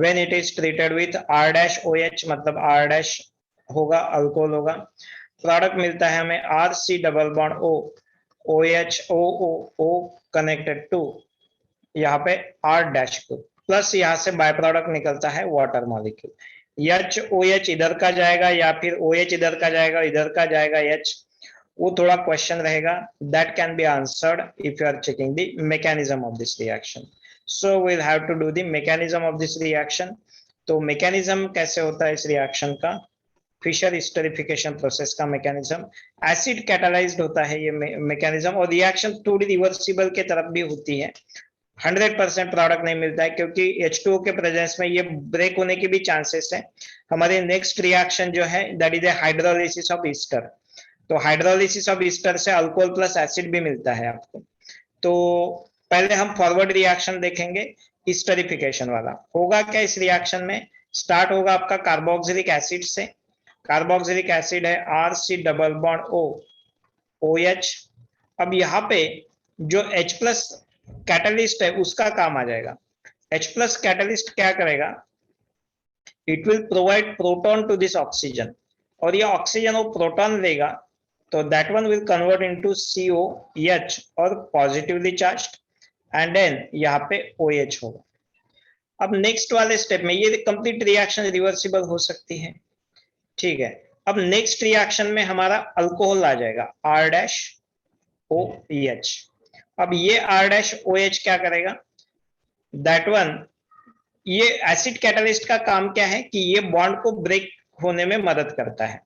when it is treated with R-OH, मतलब R- होगा, अल्कोहल होगा. प्रोडक्ट मिलता है हमें RC double bond OH O connected to यहाँ पे R- ग्रुप, प्लस यहाँ से बाय प्रोडक्ट निकलता है वाटर मॉलिक्यूल. OH इधर का जाएगा या फिर OH इधर का जाएगा, इधर का जाएगा H, वो थोड़ा क्वेश्चन रहेगा. That can be answered if you are checking the mechanism of this reaction. So we will have to do the mechanism of this reaction. तो मैकेनिज्म कैसे होता है इस रिएक्शन का? फिशर एस्टरिफिकेशन प्रोसेस का मैकेनिज्म. एसिड कैटालाइज्ड होता है ये मैकेनिज्म, और रिएक्शन थोड़ी रिवर्सिबल के तरफ भी होती है. 100% प्रोडक्ट नहीं मिलता है क्योंकि H2O के प्रेजेंस में ये ब्रेक होने के भी चांसेस है. हमारे नेक्स्ट रिएक्शन जो है that is A hydrolysis of Easter. तो हाइड्रोलिसिस ऑफ ईस्टर से अल्कोहल प्लस एसिड भी मिलता है आपको. तो पहले हम फॉरवर्ड रिएक्शन देखेंगे. ईस्टरिफिकेशन वाला होगा क्या इस रिएक्शन में? स्टार्ट होगा आपका कार्बोक्सिलिक एसिड से. कार्बोक्सिलिक एसिड है RC डबल बॉन्ड OH. अब यहाँ पे जो H प्लस कैटलिस्ट है उसका काम आ जाएगा. H प्लस कैटलिस्ट क्या करेगा? It will provide proton to this oxygen, और ये ऑक्सीजन वो प्रोटॉन देगा, तो that one will convert into COH और पॉजिटिवली चार्ज्ड, एंड देन यहाँ पे OH होगा. अब नेक्स्ट वाले स्टेप में ये कंप्लीट रिएक्शन रिवर्सिबल हो सकती है. ठीक है, अब नेक्स्ट रिएक्शन में हमारा अल्कोहल आ जाएगा R-OH. अब ये R-OH क्या करेगा? दैट वन, ये एसिड कैटलिस्ट का काम क्या है कि ये बॉन्ड को ब्रेक होने में मदद करता है,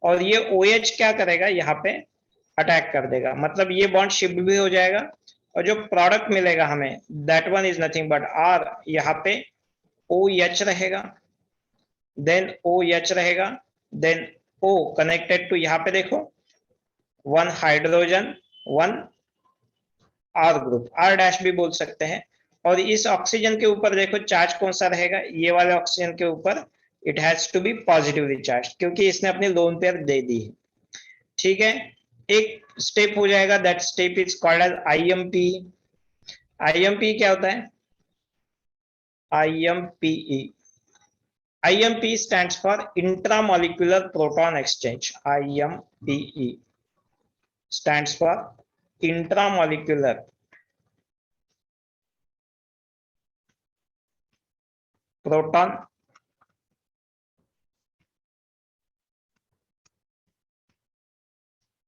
और ये OH क्या करेगा? यहाँ पे अटैक कर देगा, मतलब ये बॉन्ड शिफ्ट भी हो जाएगा, और जो प्रोडक्ट मिलेगा हमें that one is nothing but R. यहाँ पे OH रहेगा, देन OH रहेगा, देन O कनेक्टेड टू, यहाँ पे देखो, one hydrogen, one R group, R- भी बोल सकते हैं. और इस ऑक्सीजन के ऊपर देखो चार्ज कौन सा रहेगा? ये वाले ऑक्सीजन के ऊपर it has to be positively charge, क्योंकि इसने अपनी लोन पेयर दे दी है. ठीक है, एक स्टेप हो जाएगा, that step is called as IMP. IMP क्या होता है? IMPE, IMP stands for intramolecular proton exchange. IMPE stands for intramolecular proton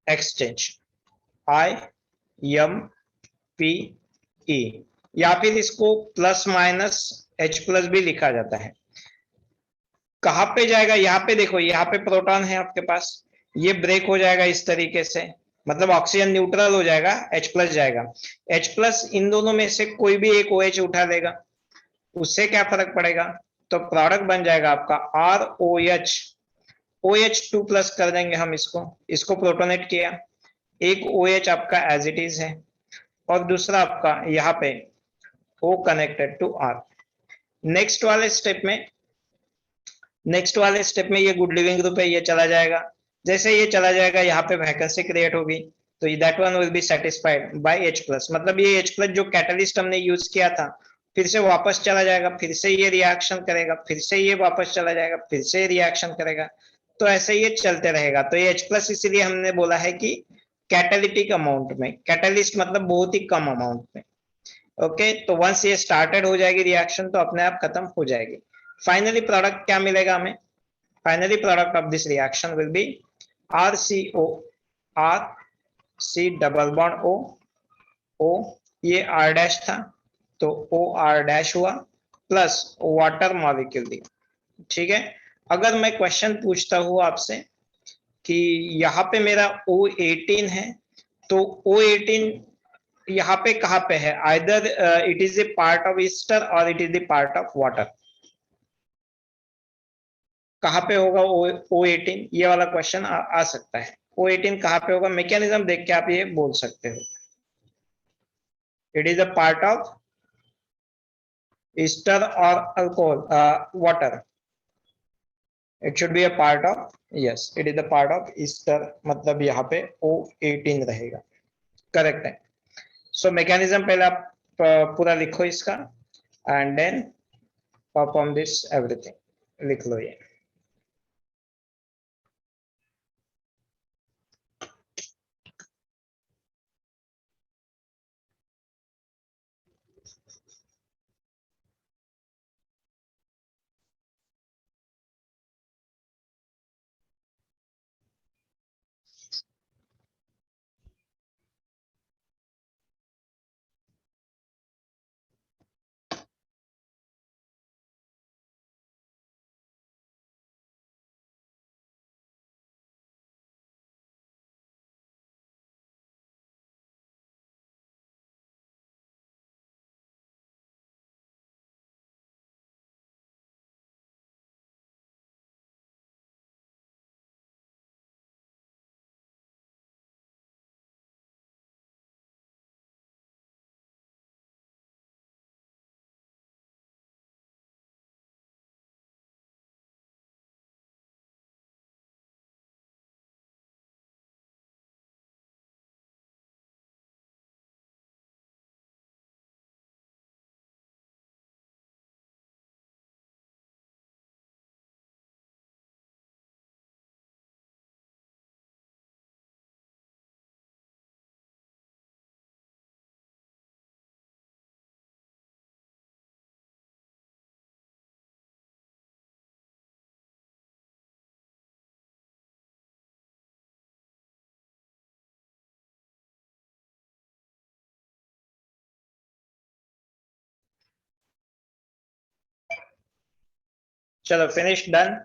exchange. IMPE, या फिर इसको प्लस माइनस H+ भी लिखा जाता है। कहां पे जाएगा, यहाँ पे देखो, यहाँ पे प्रोटॉन है आपके पास, ये ब्रेक हो जाएगा इस तरीके से, मतलब ऑक्सीजन न्यूट्रल हो जाएगा, H+ जाएगा। H+ इन दोनों में से कोई भी एक OH उठा लेगा, उससे क्या फर्क पड़ेगा, तो प्रोडक्ट बन जाएगा आपका ROH, OH2+ कर देंगे हम इसको प्रोटोनेट किया, एक OH आपका एज इट इज है, और दूसरा आपका यहाँ पे O connected to R। Next वाले स्टेप में ये गुड लिविंग ग्रुप है, ये चला जाएगा। जैसे ये चला जाएगा, यहाँ पे वैकेंसी क्रिएट होगी, तो that one will be satisfied by H+, मतलब ये H+ जो कैटलिस्ट हमने यूज किया था, फिर से वापस चला जाएगा, फिर से ये रिएक्शन करेगा, फिर से ये वापस चला जाएगा, फिर से रिएक्शन करेगा, तो ऐसे ये चलते रहेगा। तो ये H+ इसीलिए हमने बोला है कि कैटालिटिक अमाउंट में, कैटलिस्ट मतलब बहुत ही कम अमाउंट में। ओके, तो वंस ये स्टार्टेड हो जाएगी रिएक्शन, तो अपने आप खत्म हो जाएगी। फाइनली प्रोडक्ट क्या मिलेगा हमें, finally product of this reaction will B RCO, RC double bond O, ये R' था, तो OR' हुआ, प्लस वाटर मॉलिक्यूल दी। ठीक है, अगर मैं क्वेश्चन पूछता हूं आपसे कि यहाँ पे मेरा O18 है, तो O18 यहाँ पे कहाँ पे है, either it is a part of ester और it is the part of water, कहाँ पे होगा O18, ये वाला क्वेश्चन आ सकता है। O18 कहाँ पे होगा, मैकेनिज्म देख के आप ये बोल सकते हो। It is a part of ester और alcohol, water, it should be a part of, yes it is the part of ester, मतलब यहाँ पे O18 रहेगा, करेक्ट है। सो मैकेनिज्म पहले आप पूरा लिखो इसका, and then perform this everything, लिख लो ये। चलो फिनिश, डन।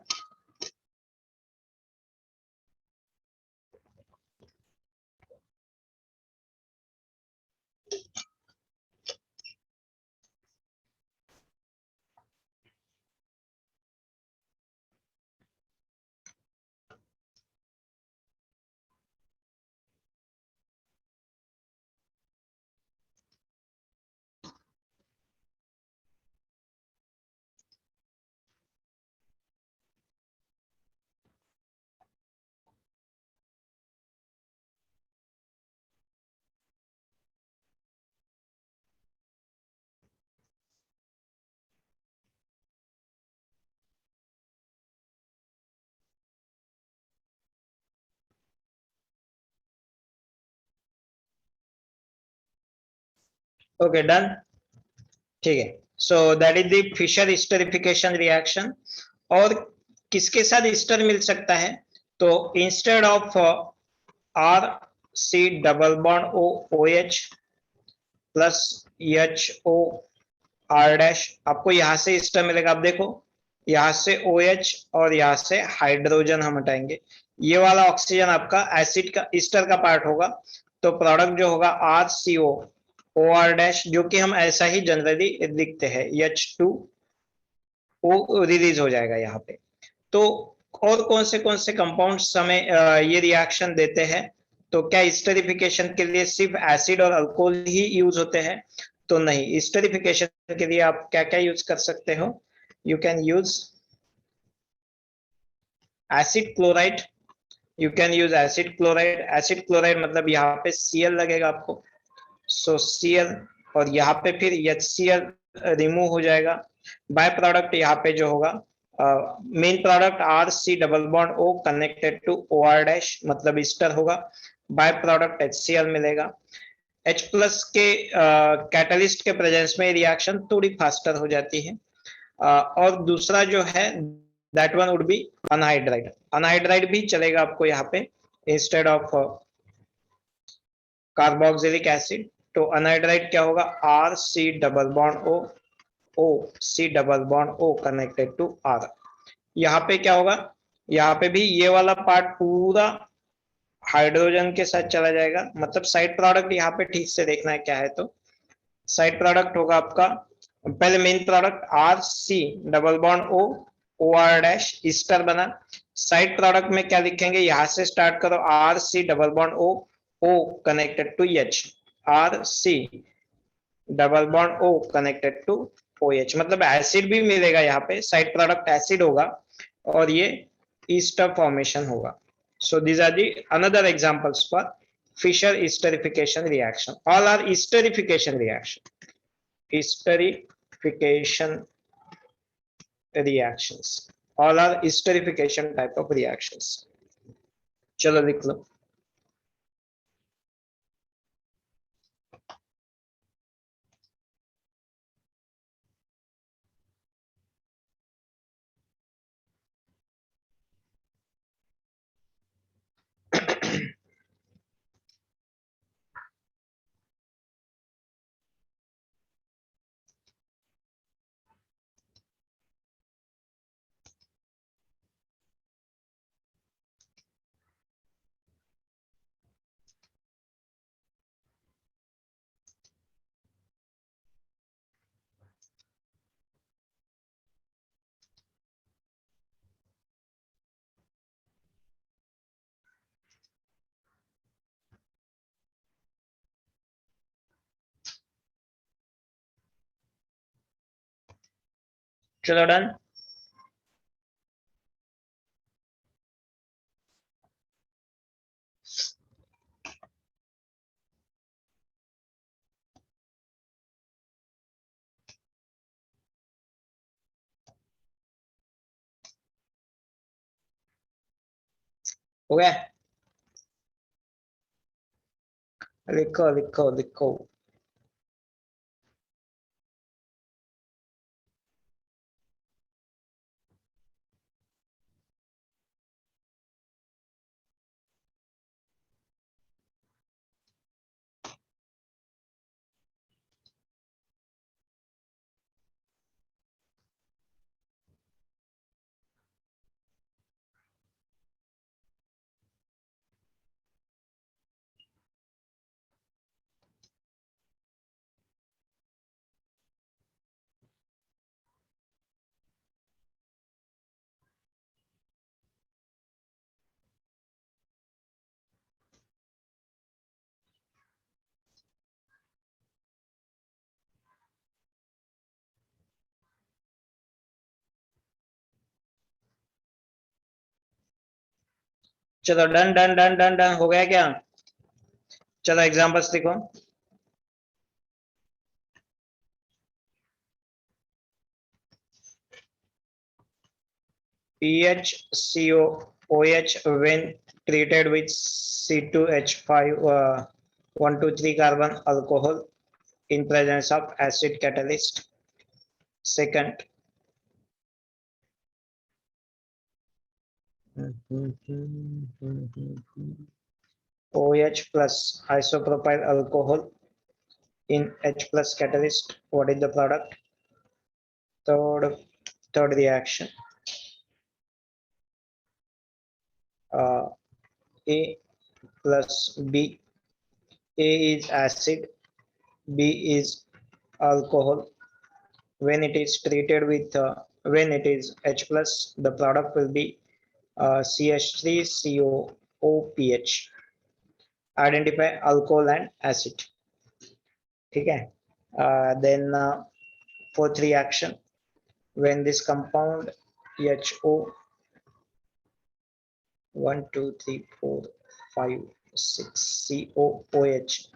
ओके डन, ठीक है। So that is the Fischer esterification reaction. और किसके साथ ईस्टर मिल सकता है? तो instead of R C double bond O O H plus H O R dash, आपको यहां से ईस्टर मिलेगा। आप देखो यहां से ओ एच और यहां से हाइड्रोजन हम हटाएंगे, ये वाला ऑक्सीजन आपका एसिड का ईस्टर का पार्ट होगा। तो प्रोडक्ट जो होगा आर सी ओ ओ आर डैश, जो कि हम ऐसा ही जनरली लिखते हैं, एच टू ओ रिलीज हो जाएगा यहाँ पे। तो और कौन से कंपाउंड्स हमें ये रिएक्शन देते हैं? तो क्या स्टरिफिकेशन के लिए सिर्फ एसिड और अल्कोहल ही यूज होते हैं? तो नहीं, स्टरिफिकेशन के लिए आप क्या क्या यूज कर सकते हो? You can use acid chloride, you can use acid chloride. Acid chloride मतलब यहाँ पे Cl लगेगा आपको, सो Cl, और यहाँ पे फिर HCl रिमूव हो जाएगा। बाय प्रोडक्ट यहाँ पे जो होगा, main product R C double bond O connected to O R dash, मतलब ईस्टर होगा। बाय प्रोडक्ट HCl मिलेगा। H प्लस के कैटलिस्ट के प्रेजेंस में रिएक्शन थोड़ी फास्टर हो जाती है। और दूसरा जो है that one would be anhydride. Anhydride भी चलेगा आपको यहाँ पे इंस्टेड ऑफ कार्बोक्सिलिक एसिड। तो अनहाइड्राइड क्या होगा? R C double bond O O C double bond O connected to R. यहाँ पे क्या होगा? यहाँ पे भी ये वाला पार्ट पूरा हाइड्रोजन के साथ चला जाएगा। मतलब साइड प्रोडक्ट यहाँ पे ठीक से देखना है क्या है। तो साइड प्रोडक्ट होगा आपका, पहले main product R C double bond O O R dash ester बना। साइड प्रोडक्ट में क्या लिखेंगे? यहां से स्टार्ट करो, R C double bond O O connected to H, R C double bond O connected to O H, मतलब acid भी मिलेगा यहाँ पे, साइड प्रोडक्ट एसिड होगा और ये ईस्टर फॉर्मेशन होगा। So these are the another examples for Fischer esterification reaction. All are esterification reaction. Esterification reactions. All are esterification type of reactions. चलो लिख लो। चलो डन। हो गया? लिखो लिखो लिखो। चलो done done done done done हो गया क्या? चलो एग्जांपल्स लिखो। PHCO OH when treated with C2H5 1 2 3 carbon alcohol in presence of acid catalyst. Second, OH plus isopropyl alcohol in H plus catalyst. What is the product? Third reaction, A plus B. A is acid, B is alcohol. When it is treated with when it is H plus, the product will be CH3COOPH. Identify alcohol and acid. ठीक है? Then fourth reaction, when this compound HO 1 2 3 4 5 6 COOH,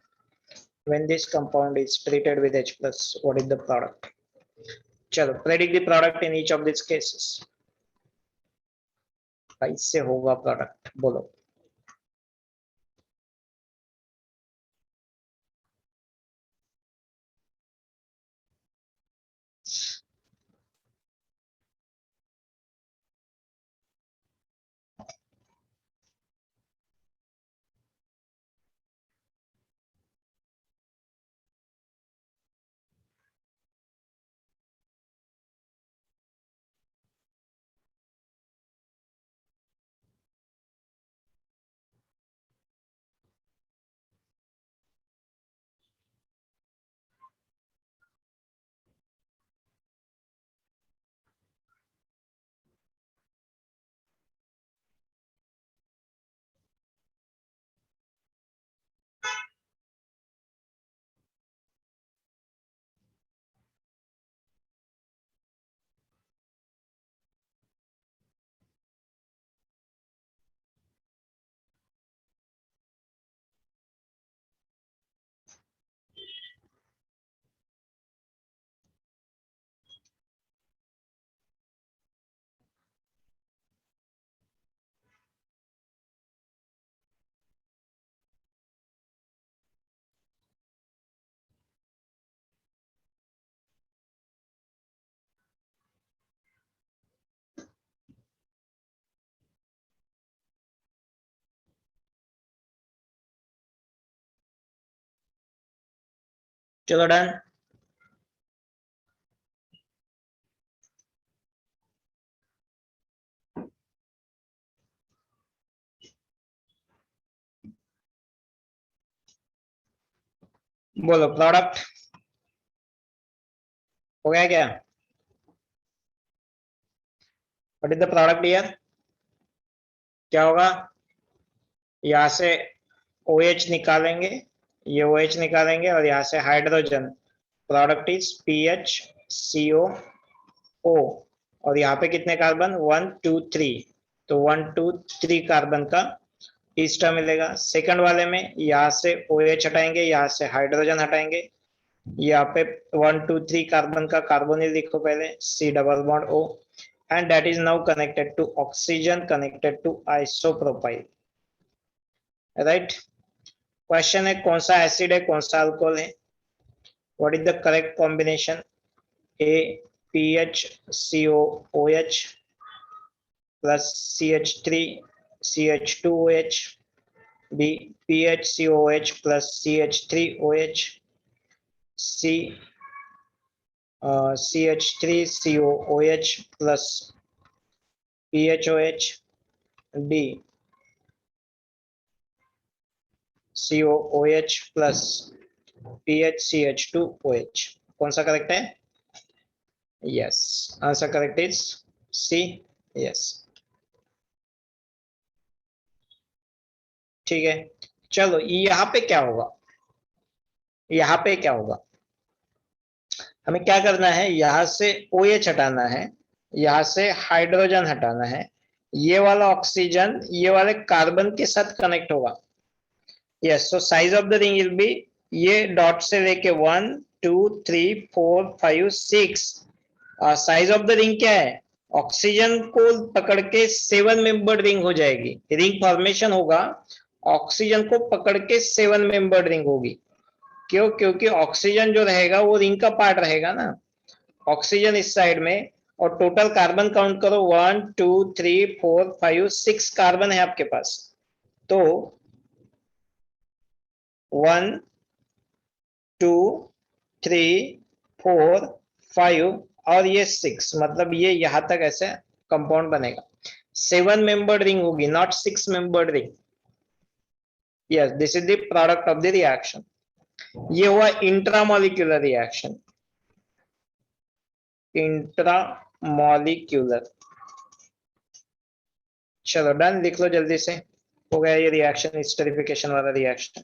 when this compound is treated with H plus, what is the product? चलो, predict the product in each of these cases. कैसे होगा product? बोलो. चलो done. बोलो product हो गया क्या? What is the product here? क्या होगा? यहां से OH निकालेंगे, ये OH निकालेंगे और यहां से हाइड्रोजन. Product is PHCOO. और यहाँ पे कितने कार्बन? 1 2 3. तो 1 2 3 कार्बन का ईस्टर मिलेगा. सेकंड वाले में यहाँ से OH हटाएंगे, यहाँ से हाइड्रोजन हटाएंगे. यहाँ पे 1 2 3 कार्बन का कार्बोनिल लिखो पहले, C double bond O, and that is now connected to oxygen connected to isopropyl. Right? Question है कौन सा एसिड है, कौन सा अल्कोहल है. What is the correct combination? A PHCOOH plus CH3CH2OH, B PHCOOH plus CH3OH, C CH3COOH plus PHOH, D COOH plus PHCH2OH. कौन सा correct है? Yes, answer correct is C. Yes. ठीक है. चलो यहाँ पे क्या होगा? यहाँ पे क्या होगा? हमें क्या करना है? यहाँ से OH हटाना है, यहाँ से हाइड्रोजन हटाना है. ये वाला ऑक्सीजन ये वाले कार्बन के साथ कनेक्ट होगा. Yes, so size of the ring will be, ये डॉट से लेके 1 2 3 4 5 6. साइज ऑफ द रिंग क्या है? ऑक्सीजन को पकड़ के 7 मेंबर्ड रिंग हो जाएगी. रिंग फॉर्मेशन होगा, ऑक्सीजन को पकड़ के 7 मेंबर्ड रिंग होगी. क्यों? क्योंकि ऑक्सीजन जो रहेगा वो रिंग का पार्ट रहेगा ना, ऑक्सीजन इस साइड में, और टोटल कार्बन काउंट करो 1 2 3 4 5 6 कार्बन है आपके पास, तो 1 2 3 4 5 और ये 6, मतलब ये यहां तक ऐसे कंपाउंड बनेगा। 7 मेंबर्ड रिंग होगी, not 6 membered ring. Yes, this is the product of the reaction. ये हुआ इंट्रामोलिक्यूलर रिएक्शन, इंट्रामोलिक्यूलर। चलो डन, लिख लो जल्दी से, हो गया ये रिएक्शन, स्टेरिफिकेशन वाला रिएक्शन।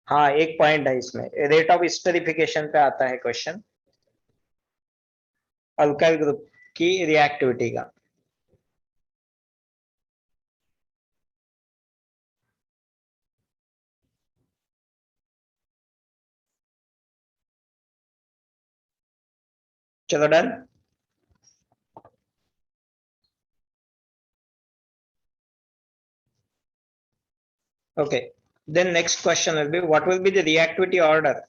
हाँ, एक पॉइंट है इसमें, रेट ऑफ स्टेरिफिकेशन पे आता है क्वेश्चन, अल्काइल ग्रुप की रिएक्टिविटी का। चलो done. Okay, then next question will be, what will be the reactivity order?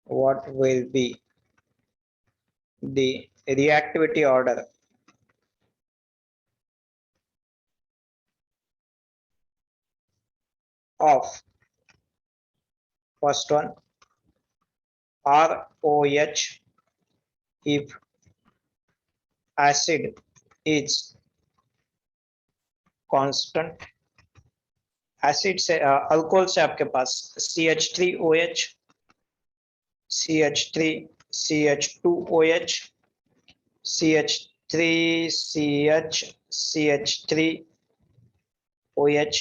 What will be the reactivity order of first one, ROH, if acid is constant, acid से alcohol से आपके पास CH3OH, CH3, CH2OH, CH3, CH, CH3OH,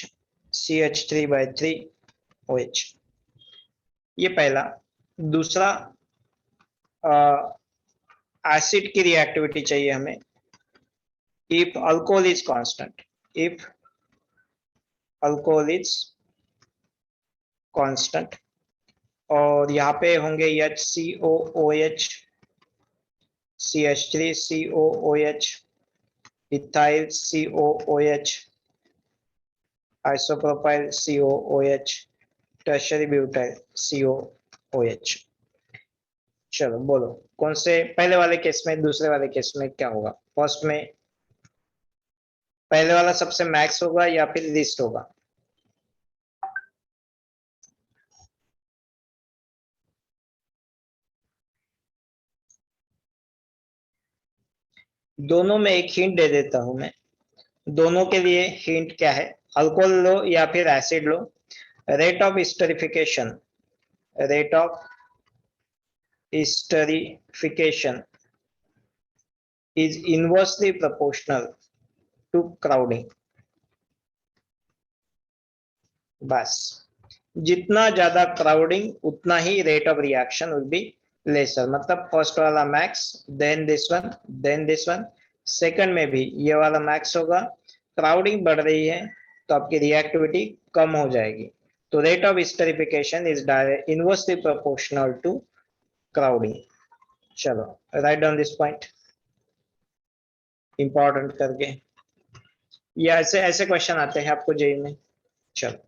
CH3/3OH। ये पहला। दूसरा, acid की reactivity चाहिए हमें, if alcohol is constant, if alcohol is constant, और यहाँ पे होंगे HCOOH, CH3COOH, ethyl COOH, isopropyl COOH, tertiary butyl COOH। चलो बोलो, कौन से पहले वाले केस में, दूसरे वाले केस में क्या होगा? फर्स्ट में पहले वाला सबसे मैक्स होगा या फिर लीस्ट होगा? दोनों में एक हिंट दे देता हूं मैं। दोनों के लिए हिंट क्या है? अल्कोहल लो या फिर acid low, rate of esterification, rate of esterification is inversely proportional to crowding। बस, जितना ज्यादा क्राउडिंग उतना ही rate of reaction will be lesser. मतलब फर्स्ट वाला max, then this one, then this one, second में भी ये वाला मैक्स होगा। क्राउडिंग बढ़ रही है तो आपकी रिएक्टिविटी कम हो जाएगी। तो rate of esterification is direct inversely proportional to crowding. चलो write down this point, important करके। ये ऐसे ऐसे क्वेश्चन आते हैं आपको जेई में। चलो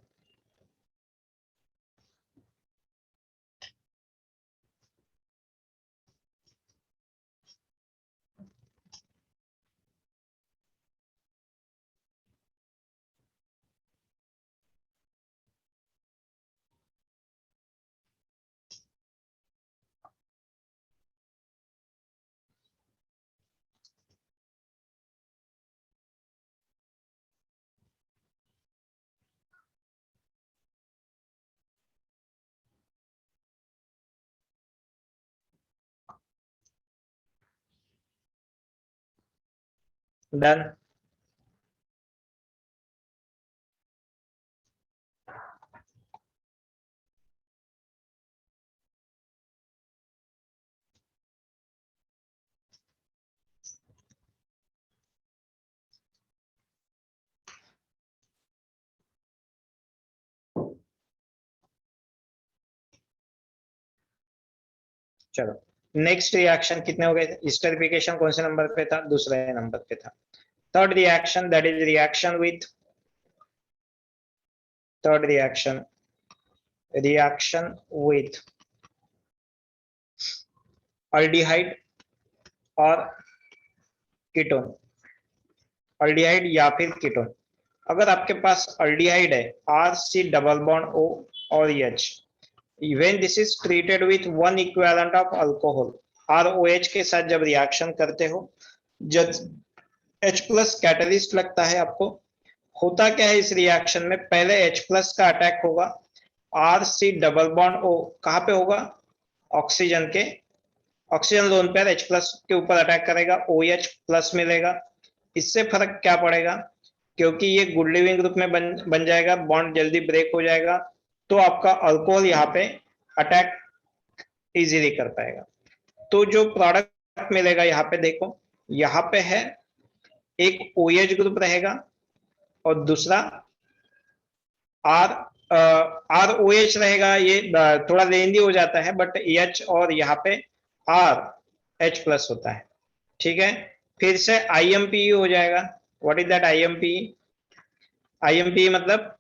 डन। चलो नेक्स्ट रिएक्शन कितने हो गए? स्टेरिफिकेशन कौन से नंबर पे था? दूसरे नंबर पे था। Third reaction, that is reaction with, third reaction with aldehyde और कीटोन, अल्डिहाइड या फिर कीटोन। अगर आपके पास अल्डिहाइड है RC डबल बॉन्ड O और H, when this is treated with one equivalent of alcohol ROH के साथ जब रिएक्शन करते हो, जब H प्लस कैटलिस्ट लगता है आपको, होता क्या है इस रिएक्शन में? पहले H प्लस का अटैक होगा, RC डबल बॉन्ड O कहाँ पे होगा? ऑक्सीजन के, oxygen lone pair H plus के ऊपर अटैक करेगा, OH प्लस मिलेगा। इससे फर्क क्या पड़ेगा? क्योंकि ये गुड लिविंग ग्रुप में बन जाएगा, बॉन्ड जल्दी ब्रेक हो जाएगा, तो आपका अल्कोहल यहाँ पे अटैक इजीली कर पाएगा। तो जो प्रोडक्ट मिलेगा यहाँ पे देखो, यहाँ पे है एक OH ग्रुप रहेगा और दूसरा ROH रहेगा। ये थोड़ा लेंदी हो जाता है, बट H और यहाँ पे RH प्लस होता है, ठीक है। फिर से IMPE हो जाएगा। What is that IMPE? IMPE मतलब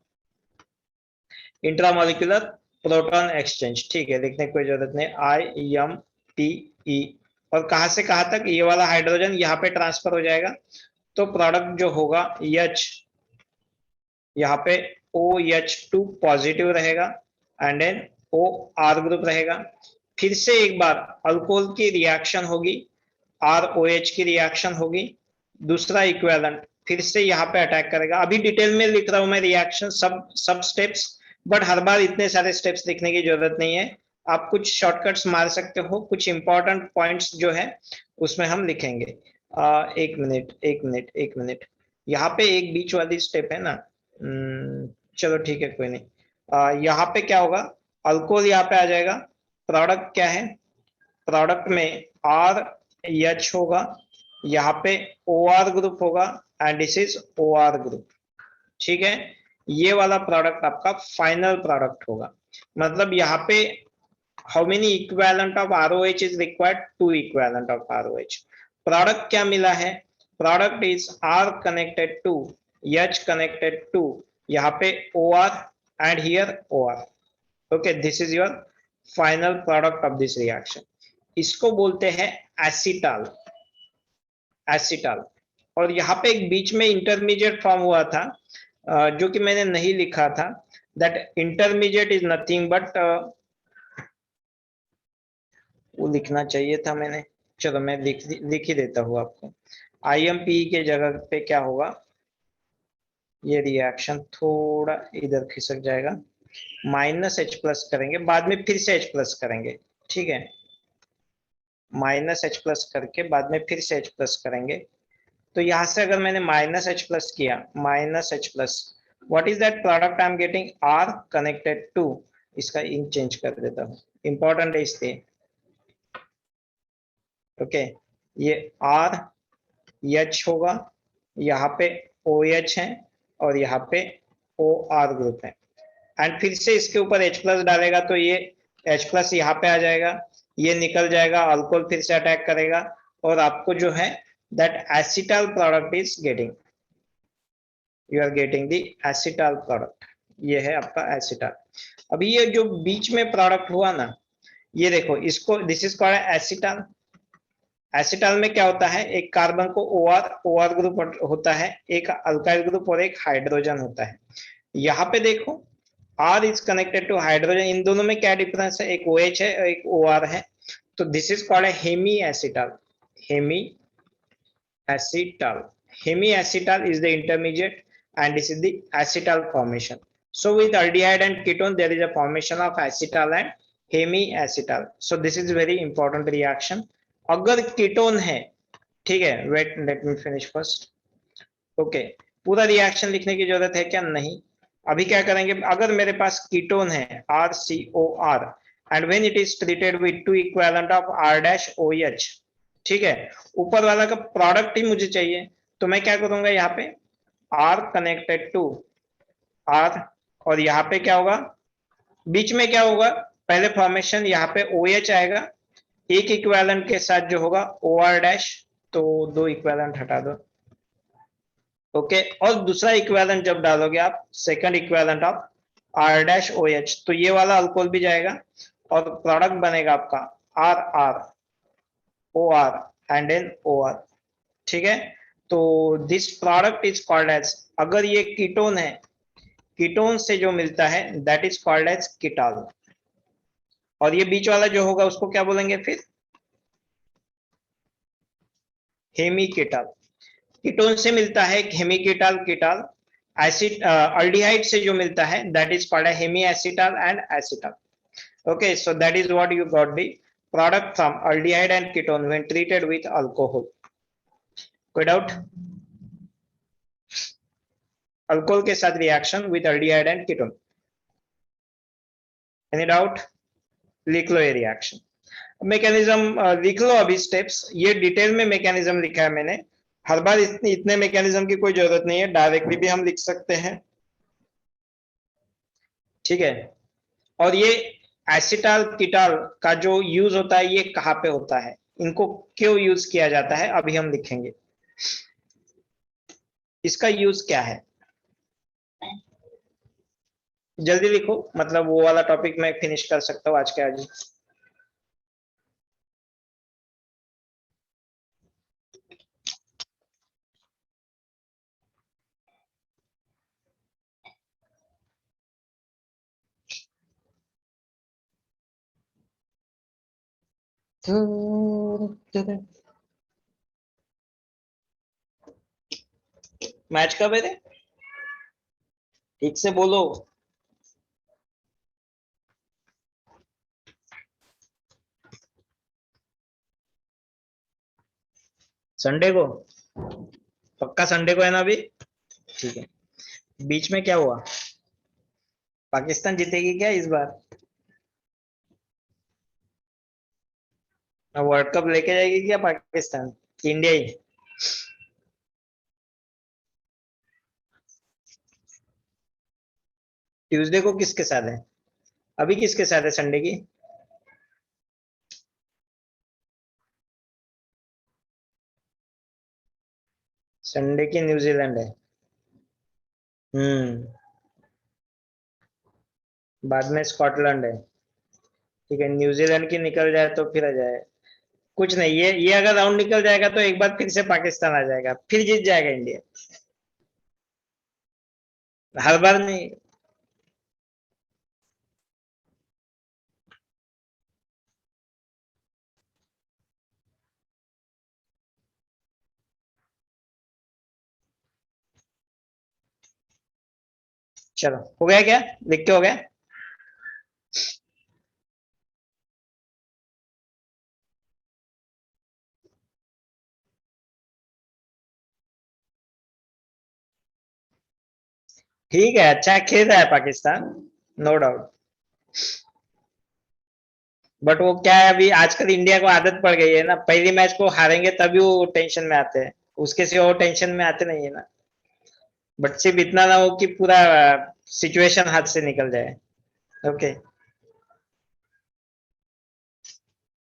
इंट्रामोलिकुलर प्रोटॉन एक्सचेंज, ठीक है, लिखने की कोई जरूरत नहीं, IMPE। और कहां से कहां तक? ये वाला हाइड्रोजन यहाँ पे ट्रांसफर हो जाएगा, तो प्रोडक्ट जो होगा H, यहाँ पे OH2 पॉजिटिव रहेगा एंड देन OR ग्रुप रहेगा। फिर से एक बार अल्कोहल की रिएक्शन होगी, ROH की रिएक्शन होगी, दूसरा इक्विवेलेंट फिर से यहाँ पे अटैक करेगा। अभी डिटेल में लिख रहा हूं मैं रिएक्शन, सब स्टेप्स, बट हर बार इतने सारे स्टेप्स लिखने की जरूरत नहीं है। आप कुछ शॉर्टकट्स मार सकते हो, कुछ इंपॉर्टेंट पॉइंट्स जो है उसमें हम लिखेंगे। एक मिनट, यहाँ पे एक बीच वाली स्टेप है ना, चलो ठीक है, कोई नहीं। यहाँ पे क्या होगा? अल्कोहल यहाँ पे आ जाएगा, प्रोडक्ट क्या है? प्रोडक्ट में RH होगा, यहाँ पे OR ग्रुप होगा and this is OR group, ठीक है। ये वाला प्रोडक्ट आपका फाइनल प्रोडक्ट होगा। मतलब यहाँ पे how many equivalent of ROH is required? 2 equivalent of ROH। Product क्या मिला है? Product is R connected to H connected to यहाँ पे OR and here OR। Okay, this is your final product of this reaction. इसको बोलते हैं एसीटाल, एसीटाल। और यहाँ पे एक बीच में इंटरमीडिएट फॉर्म हुआ था, जो कि मैंने नहीं लिखा था। That intermediate is nothing but, वो लिखना चाहिए था मैंने, चलो मैं लिख ही देता हूँ आपको। IMPE के जगह पे क्या होगा? ये रिएक्शन थोड़ा इधर खिसक जाएगा, -H प्लस करेंगे, बाद में फिर से H प्लस करेंगे, ठीक है। -H प्लस करके बाद में फिर से H प्लस करेंगे। तो यहां से अगर मैंने -H प्लस किया, -H plus, what is that product I am getting? R connected to, इसका इंक चेंज कर देता हूँ, इंपॉर्टेंट है इसलिए। ओके, ये RH होगा, यहाँ पे OH है और यहाँ पे OR ग्रुप है, एंड फिर से इसके ऊपर H प्लस डालेगा तो ये H प्लस यहाँ पे आ जाएगा, ये निकल जाएगा, अल्कोहल फिर से अटैक करेगा और आपको जो है that acetal product is getting, you are getting the acetal product. ये है आपका एसिटाल। अभी ये जो बीच में प्रोडक्ट हुआ ना, ये देखो, इसको this is called acetal. Acetal में क्या होता है? एक कार्बन को OR ग्रुप होता है, एक अल्काइल ग्रुप और एक हाइड्रोजन होता है। यहाँ पे देखो R is connected to hydrogen, इन दोनों में क्या डिफरेंस है? एक OH है और एक OR है, तो this is called hemiacetal. Hemiacetal, hemiacetal is the intermediate and this is the acetal formation. So with aldehyde and ketone there is a formation of acetal and hemiacetal. So this is very important reaction. अगर ketone है, ठीक है, wait let me finish first. Okay, पूरा reaction लिखने की जरूरत है क्या? नहीं। अभी क्या करेंगे? अगर मेरे पास कीटोन है RCOR and when it is treated with 2 equivalent of R-OH, ठीक है, ऊपर वाला का प्रोडक्ट ही मुझे चाहिए, तो मैं क्या करूंगा? यहाँ पे R कनेक्टेड टू R और यहाँ पे क्या होगा? बीच में क्या होगा? पहले फॉर्मेशन यहाँ पे OH आएगा, एक इक्विवेलेंट के साथ जो होगा OR डैश, तो 2 इक्विवेलेंट हटा दो। ओके, और दूसरा इक्विवेलेंट जब डालोगे आप, second equivalent of R dash OH, तो ये वाला अल्कोहल भी जाएगा और प्रोडक्ट बनेगा आपका RR OR and then OR। ठीक है, तो this product is called as, अगर ये कीटोन है, कीटोन से जो मिलता है that is called as ketal. और ये बीच वाला जो होगा उसको क्या बोलेंगे फिर? हेमीकीटॉल। कीटोन से मिलता है हेमीकीटॉल, कीटॉल। एसिड अल्डिहाइड से जो मिलता है that is called hemiacetal and acetal. Okay, so that is what you got the product from aldehyde and ketone when treated with alcohol. कोई डाउट? अल्कोहल के साथ reaction with aldehyde and ketone. Any doubt? लिख लो ये reaction. Mechanism लिख लो अभी steps, ये detail में मैकेनिज्म लिखा है मैंने। हर बार इतने मैकेनिज्म की कोई जरूरत नहीं है, डायरेक्टली भी हम लिख सकते हैं। ठीक है, और ये एसिटाल कीटॉल का जो यूज होता है ये कहाँ पे होता है, इनको क्यों यूज किया जाता है, अभी हम लिखेंगे इसका यूज क्या है। जल्दी लिखो, मतलब वो वाला टॉपिक मैं फिनिश कर सकता हूँ आज के आज ही। मैच कब है रे? ठीक से बोलो। संडे को? पक्का संडे को है ना अभी? ठीक है। बीच में क्या हुआ? पाकिस्तान जीतेगी क्या इस बार? वर्ल्ड कप लेके जाएगी क्या पाकिस्तान, इंडिया ही? ट्यूसडे को किसके साथ है? अभी किसके साथ है संडे की? संडे की न्यूजीलैंड है। बाद में स्कॉटलैंड है। ठीक है, न्यूजीलैंड की निकल जाए तो फिर आ जाए। कुछ नहीं, ये अगर राउंड निकल जाएगा तो एक बार फिर से पाकिस्तान आ जाएगा, फिर जीत जाएगा इंडिया। हर बार नहीं। चलो हो गया क्या? लिख के हो गया? ठीक है, अच्छा खेल रहा है पाकिस्तान, नो डाउट। बट वो क्या है, अभी आजकल इंडिया को आदत पड़ गई है ना, पहली मैच को हारेंगे तभी वो टेंशन में आते हैं, उसके सिवा वो टेंशन में आते नहीं है ना। बट सिर्फ इतना ना हो कि पूरा सिचुएशन हाथ से निकल जाए। ओके,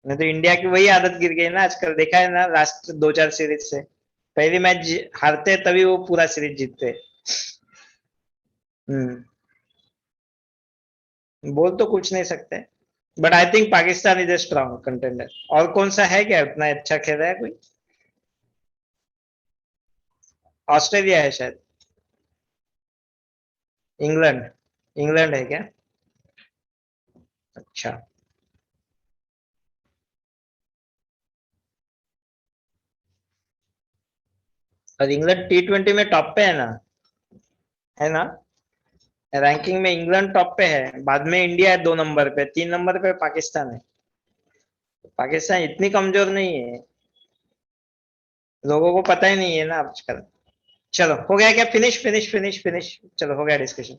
नहीं तो इंडिया की वही आदत गिर गई ना आजकल, देखा है ना लास्ट 2-4 सीरीज से, पहली मैच हारते तभी वो पूरा सीरीज जीतते। हम्म, बोल तो कुछ नहीं सकते, but I think Pakistan is a strong contender. और कौन सा है क्या उतना अच्छा खेल रहा है कोई? ऑस्ट्रेलिया है शायद। इंग्लैंड? इंग्लैंड है क्या? अच्छा, और इंग्लैंड T20 में टॉप पे है ना? रैंकिंग में इंग्लैंड टॉप पे है, बाद में इंडिया है 2 नंबर पे, 3 नंबर पे पाकिस्तान है। पाकिस्तान इतनी कमजोर नहीं है, लोगों को पता ही नहीं है ना आजकल। चलो हो गया क्या? फिनिश फिनिश फिनिश फिनिश, चलो हो गया डिस्कशन।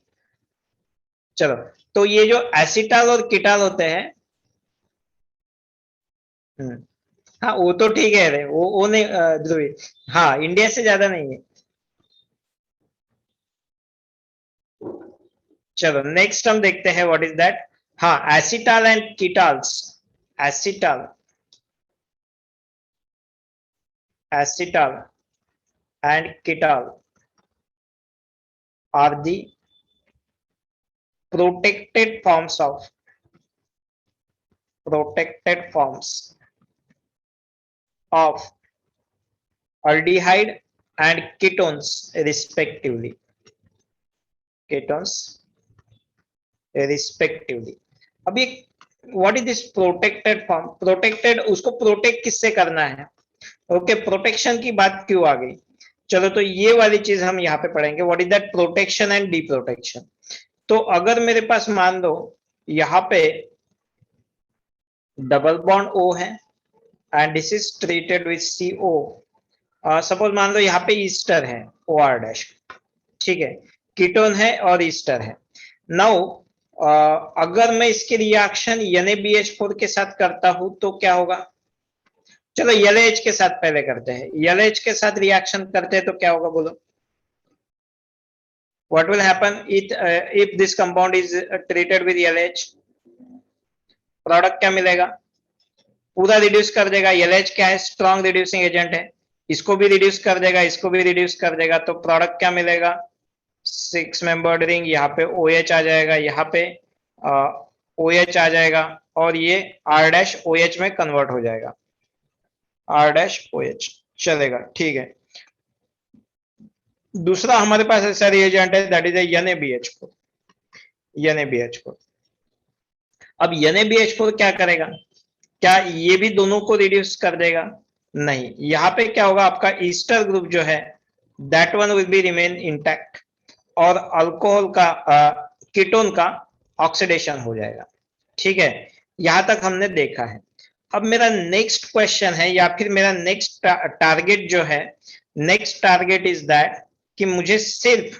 चलो, तो ये जो एसिटाल और कीटाल होते हैं, हम्म, हाँ वो तो ठीक है रे, वो नहीं ध्रुवी, हाँ इंडिया से ज्यादा नहीं है। चलो नेक्स्ट हम देखते हैं व्हाट इज दैट। हाँ, acetal and ketals. Acetal acetal and ketal are the protected forms of aldehyde and ketones respectively. अब ये what is this protected form? Protected, उसको प्रोटेक्ट किससे करना है? ओके, प्रोटेक्शन की बात क्यों आ गई? चलो, तो ये वाली चीज हम यहाँ पे पढ़ेंगे, what is that protection and deprotection. तो अगर मेरे पास मान लो यहाँ पे डबल बॉन्ड O है and this is treated with CO, suppose मान लो यहाँ पे ईस्टर है OR डैश, ठीक है, कीटोन है और ईस्टर है। नाउ अगर मैं इसके रिएक्शन NaBH4 के साथ करता हूं तो क्या होगा? चलो LH के साथ पहले करते हैं। LH के साथ रिएक्शन करते हैं तो क्या होगा, बोलो? What will happen if this compound is treated with LH? Product क्या मिलेगा? पूरा रिड्यूस कर देगा। LH क्या है? स्ट्रॉन्ग रिड्यूसिंग एजेंट है, इसको भी रिड्यूस कर देगा, इसको भी रिड्यूस कर देगा, तो प्रोडक्ट क्या मिलेगा? 6 मेंबर्ड रिंग, यहाँ पे OH आ जाएगा, यहाँ पे OH आ जाएगा और ये R डैश OH में कन्वर्ट हो जाएगा, R डैश OH चलेगा, ठीक है। दूसरा हमारे पास ऐसा रिएजेंट है दैट इज NaBH4। अब NaBH4 क्या करेगा? क्या ये भी दोनों को रिड्यूस कर देगा? नहीं, यहाँ पे क्या होगा, आपका ईस्टर ग्रुप जो है that one will be remain intact और अल्कोहल का कीटोन का ऑक्सीडेशन हो जाएगा, ठीक है। यहां तक हमने देखा है। अब मेरा नेक्स्ट क्वेश्चन है या फिर मेरा नेक्स्ट टारगेट जो है, नेक्स्ट टारगेट इज दैट कि मुझे सिर्फ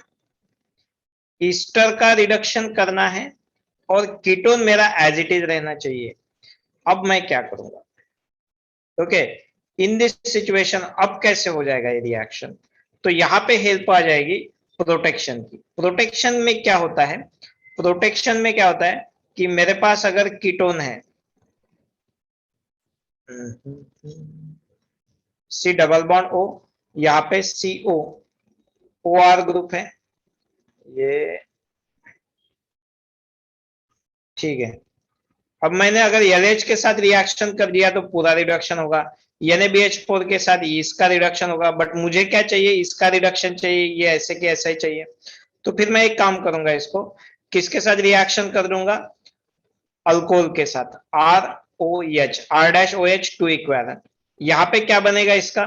ईस्टर का रिडक्शन करना है और कीटोन मेरा एज इट इज रहना चाहिए। अब मैं क्या करूंगा? ओके, इन दिस सिचुएशन अब कैसे हो जाएगा ये रिएक्शन? तो यहाँ पे हेल्प आ जाएगी प्रोटेक्शन की। प्रोटेक्शन में क्या होता है? प्रोटेक्शन में क्या होता है कि मेरे पास अगर कीटोन है C डबल बॉन्ड O, यहाँ पे CO OR ग्रुप है ये, ठीक है। अब मैंने अगर LH के साथ रिएक्शन कर दिया तो पूरा रिडक्शन होगा, NaBH4 के साथ इसका रिडक्शन होगा, बट मुझे क्या चाहिए? इसका रिडक्शन चाहिए, ये ऐसे के ऐसा ही चाहिए। तो फिर मैं एक काम करूंगा, इसको किसके साथ रिएक्शन कर दूंगा? अल्कोहल के साथ, ROH, R dash OH 2 equivalent. यहाँ पे क्या बनेगा इसका?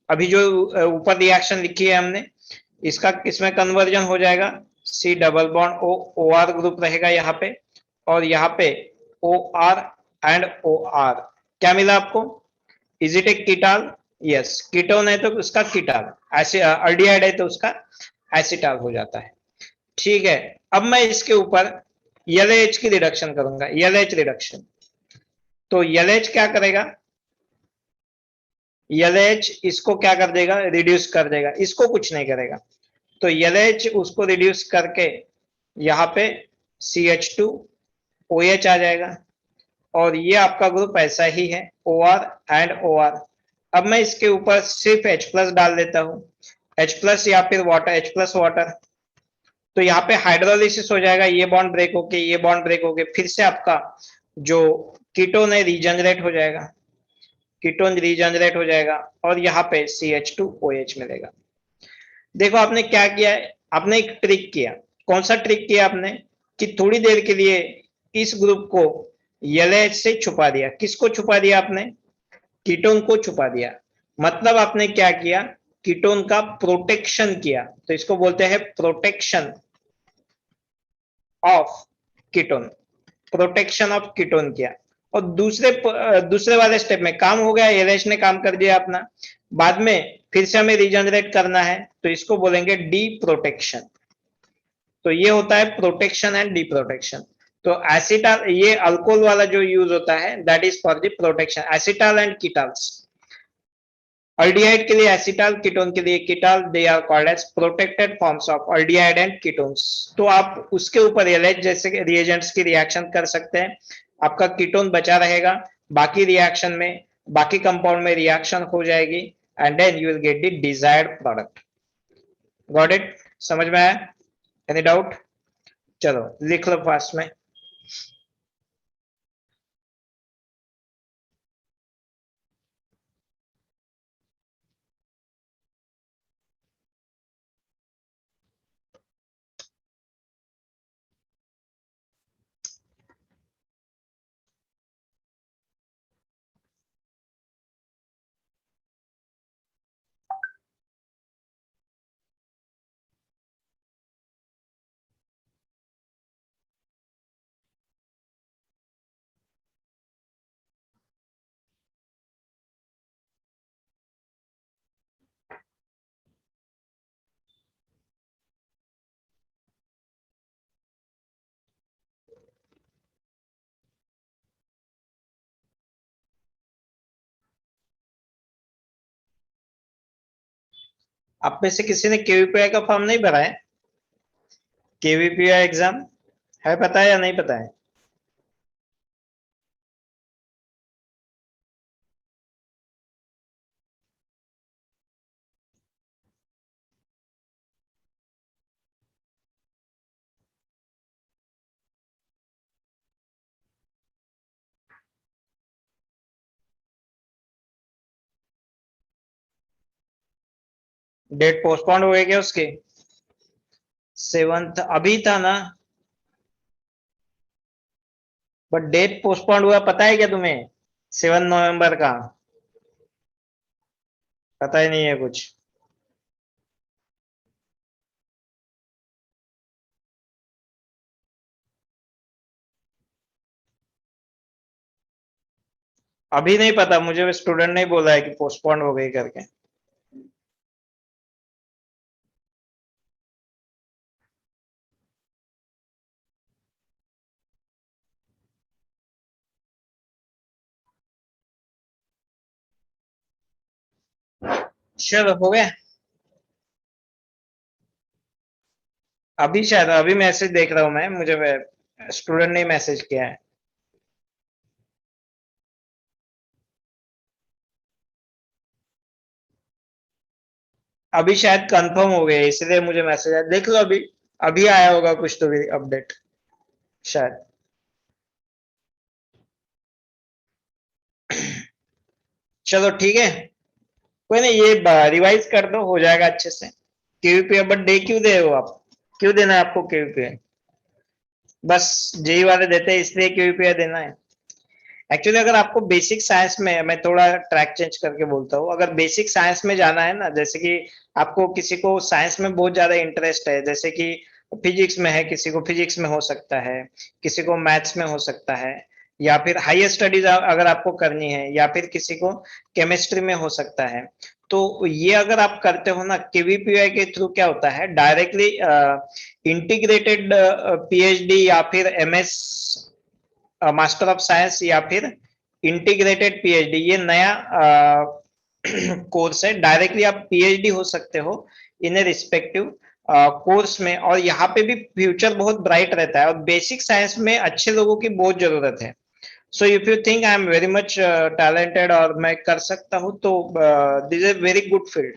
अभी जो ऊपर रिएक्शन लिखी है हमने, इसका किसमें कन्वर्जन हो जाएगा? C double bond O, OR group रहेगा यहाँ पे, और यहाँ पे OR एंड OR। क्या मिला आपको? Is it a ketal? Yes, ketone है तो उसका कीटाल, अल्डिहाइड है तो उसका एसिटाल हो जाता है, ठीक है। अब मैं इसके ऊपर LH की रिडक्शन करूंगा, LH रिडक्शन। तो LH क्या करेगा? LH इसको क्या कर देगा? रिड्यूस कर देगा, इसको कुछ नहीं करेगा। तो LH उसको रिड्यूस करके यहाँ पे CH2 OH आ जाएगा और ये आपका ग्रुप ऐसा ही है, OR एंड OR। अब मैं इसके ऊपर सिर्फ H+ डाल देता हूं, H+ या फिर वाटर, H+ वाटर। तो यहाँ पे हाइड्रोलिसिस हो जाएगा, ये बॉन्ड ब्रेक होके ये बॉन्ड ब्रेक होके फिर से आपका जो कीटोन है रीजनरेट हो जाएगा, कीटोन रीजनरेट हो जाएगा और यहाँ पे CH2OH मिलेगा। देखो आपने क्या किया है, आपने एक ट्रिक किया। कौन सा ट्रिक किया आपने? कि थोड़ी देर के लिए इस ग्रुप को LH से छुपा दिया। किसको छुपा दिया आपने? कीटोन को छुपा दिया। मतलब आपने क्या किया? कीटोन का प्रोटेक्शन किया। तो इसको बोलते हैं protection of ketone, protection of ketone किया। और दूसरे वाले स्टेप में काम हो गया, LH ने काम कर दिया अपना। बाद में फिर से हमें रीजनरेट करना है तो इसको बोलेंगे डी प्रोटेक्शन। तो ये होता है प्रोटेक्शन एंड डी प्रोटेक्शन। तो एसिटाल, ये अल्कोहल वाला जो यूज होता है that is for the protection, acetal and ketals. Aldehyde के लिए एसिटाल, कीटोन के लिए ketal, they are called as protected forms of aldehyde and ketones. तो आप उसके ऊपर LH जैसे रिएजेंट्स की रिएक्शन कर सकते हैं, आपका कीटोन बचा रहेगा, बाकी रिएक्शन में, बाकी कंपाउंड में रिएक्शन हो जाएगी and then you will get the desired product. Got it? समझ में आया? Any doubt? चलो लिख लो फास्ट में. आप में से किसी ने केवीपीआई का फॉर्म नहीं भरा है? केवीपीआई एग्जाम है, पता है या नहीं पता है? डेट पोस्टपोन्ड हो गई क्या उसकी? 7th अभी था ना, बट डेट पोस्टपोन्ड हुआ, पता है क्या तुम्हें? 7 नवंबर का पता ही नहीं है कुछ? अभी नहीं पता मुझे, स्टूडेंट ने बोला है कि पोस्टपोन्ड हो गई करके. चलो हो गया. अभी शायद अभी मैसेज देख रहा हूं मैं, मुझे स्टूडेंट ने मैसेज किया है. अभी शायद कंफर्म हो गया इसलिए मुझे मैसेज आया. देख लो अभी, अभी आया होगा कुछ तो भी अपडेट शायद. चलो ठीक है, कोई नहीं, ये रिवाइज कर दो, हो जाएगा अच्छे से. केवीपीआई बट डे क्यों दे हो आप? क्यों देना है आपको केवीपीआई? बस जेई वाले देते हैं इसलिए केवीपीआई देना है? एक्चुअली अगर आपको बेसिक साइंस में, मैं थोड़ा ट्रैक चेंज करके बोलता हूँ, अगर बेसिक साइंस में जाना है ना, जैसे कि आपको किसी को साइंस में बहुत ज्यादा इंटरेस्ट है, जैसे कि फिजिक्स में है, किसी को फिजिक्स में हो सकता है, किसी को मैथ्स में हो सकता है, या फिर हायर स्टडीज अगर आपको करनी है, या फिर किसी को केमिस्ट्री में हो सकता है, तो ये अगर आप करते हो ना केवीपीआई के थ्रू, क्या होता है डायरेक्टली इंटीग्रेटेड पीएचडी या फिर एमएस मास्टर ऑफ साइंस या फिर इंटीग्रेटेड पीएचडी, ये नया कोर्स है. डायरेक्टली आप पीएचडी हो सकते हो इन ए रिस्पेक्टिव कोर्स में, और यहाँ पे भी फ्यूचर बहुत ब्राइट रहता है, और बेसिक साइंस में अच्छे लोगों की बहुत जरूरत है. So if you think I am very much talented और मैं कर सकता हूँ, तो this is very good field.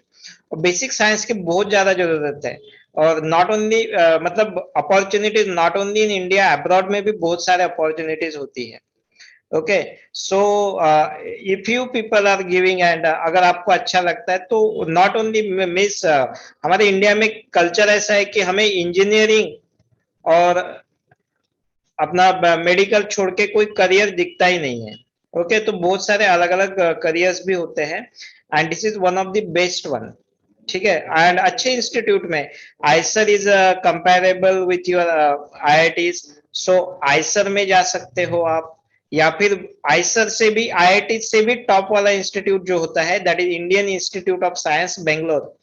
Basic science की बहुत ज्यादा जरूरत है, और नॉट ओनली मतलब opportunities not only in India, abroad में भी बहुत सारे अपॉर्चुनिटीज होती है. Okay, so if you people are giving, and अगर आपको अच्छा लगता है तो नॉट ओनली मिस, हमारे इंडिया में कल्चर ऐसा है कि हमें इंजीनियरिंग और अपना मेडिकल छोड़ के कोई करियर दिखता ही नहीं है. ओके, तो बहुत सारे अलग अलग करियर्स भी होते हैं, and this is one of the best one. ठीक है, एंड अच्छे इंस्टीट्यूट में Eicher is comparable with your IITs, so Eicher में जा सकते हो आप, या फिर आइसर से भी, आईआईटी से भी टॉप वाला इंस्टीट्यूट जो होता है that is Indian institute of science Bangalore.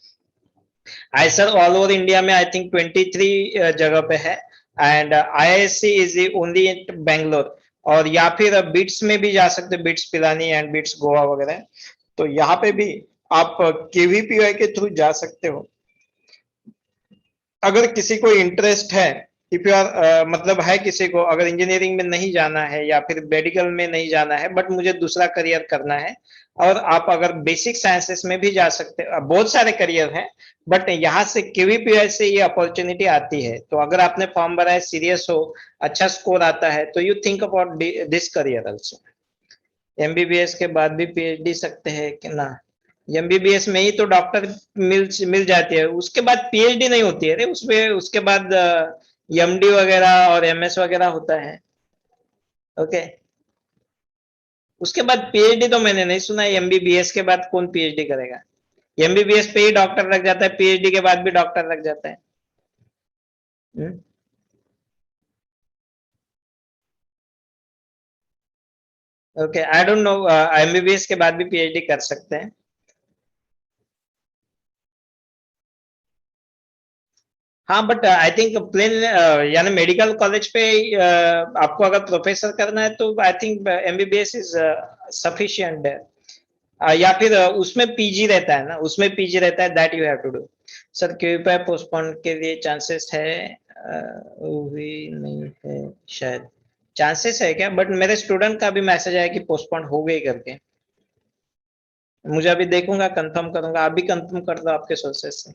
Eicher all over India में आई थिंक 23 जगह पे है, and IISc is only in Bangalore. और या फिर बिट्स में भी जा सकते, bits Pilani and bits Goa वगैरह, तो यहाँ पे भी आप केवीपीआई के थ्रू जा सकते हो. अगर किसी को इंटरेस्ट है इफ यू आर मतलब है किसी को अगर इंजीनियरिंग में नहीं जाना है या फिर मेडिकल में नहीं जाना है बट मुझे दूसरा करियर करना है, और आप अगर बेसिक साइंसेस में भी जा सकते हैं, बहुत सारे करियर हैं, बट यहाँ से केवीपीआई से ये अपॉर्चुनिटी आती है, तो अगर आपने फॉर्म भरा है, सीरियस हो, अच्छा स्कोर आता है, तो you think about this career also. MBBS के बाद भी पीएचडी सकते हैं कि ना, एमबीबीएस में ही तो डॉक्टर मिल जाती है, उसके बाद पीएचडी नहीं होती है रे उसमें, उसके बाद एमडी वगैरह और एमएस वगैरह होता है। ओके, उसके बाद पीएचडी तो मैंने नहीं सुना, एमबीबीएस के बाद कौन पीएचडी करेगा? एमबीबीएस पे ही डॉक्टर लग जाता है, पीएचडी के बाद भी डॉक्टर लग जाता है। Okay, I don't know, MBBS के बाद भी पीएचडी कर सकते हैं। हाँ, बट आई थिंक प्लेन यानी मेडिकल कॉलेज पे आपको अगर प्रोफेसर करना है तो I think MBBS is sufficient है, या फिर उसमें पीजी रहता है ना, उसमें पीजी रहता है, that you have to do. Sir QPI postpone के लिए चांसेस है? भी नहीं है शायद, चांसेस है क्या? बट मेरे स्टूडेंट का भी मैसेज आया कि पोस्टपोन हो गई करके, मुझे अभी देखूंगा, कंफर्म करूंगा, आप भी कंफर्म कर दो आपके सोर्सेस से,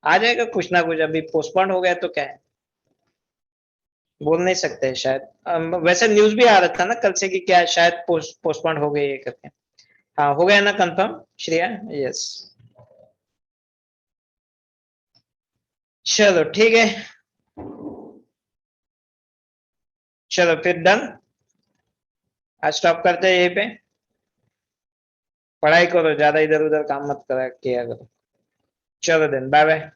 आ जाएगा कुछ ना कुछ। अभी पोस्टपोन हो गया तो क्या है, बोल नहीं सकते शायद। वैसे न्यूज भी आ रहा था ना कल से कि क्या शायद पोस्टपोन हो गई है करके। हाँ, हो गया ना कंफर्म श्रेया? यस, चलो ठीक है, चलो फिर डन, आज स्टॉप करते हैं यहीं पे। पढ़ाई करो, ज्यादा इधर उधर काम मत करा किया करो। चलो देन, बाय बाय।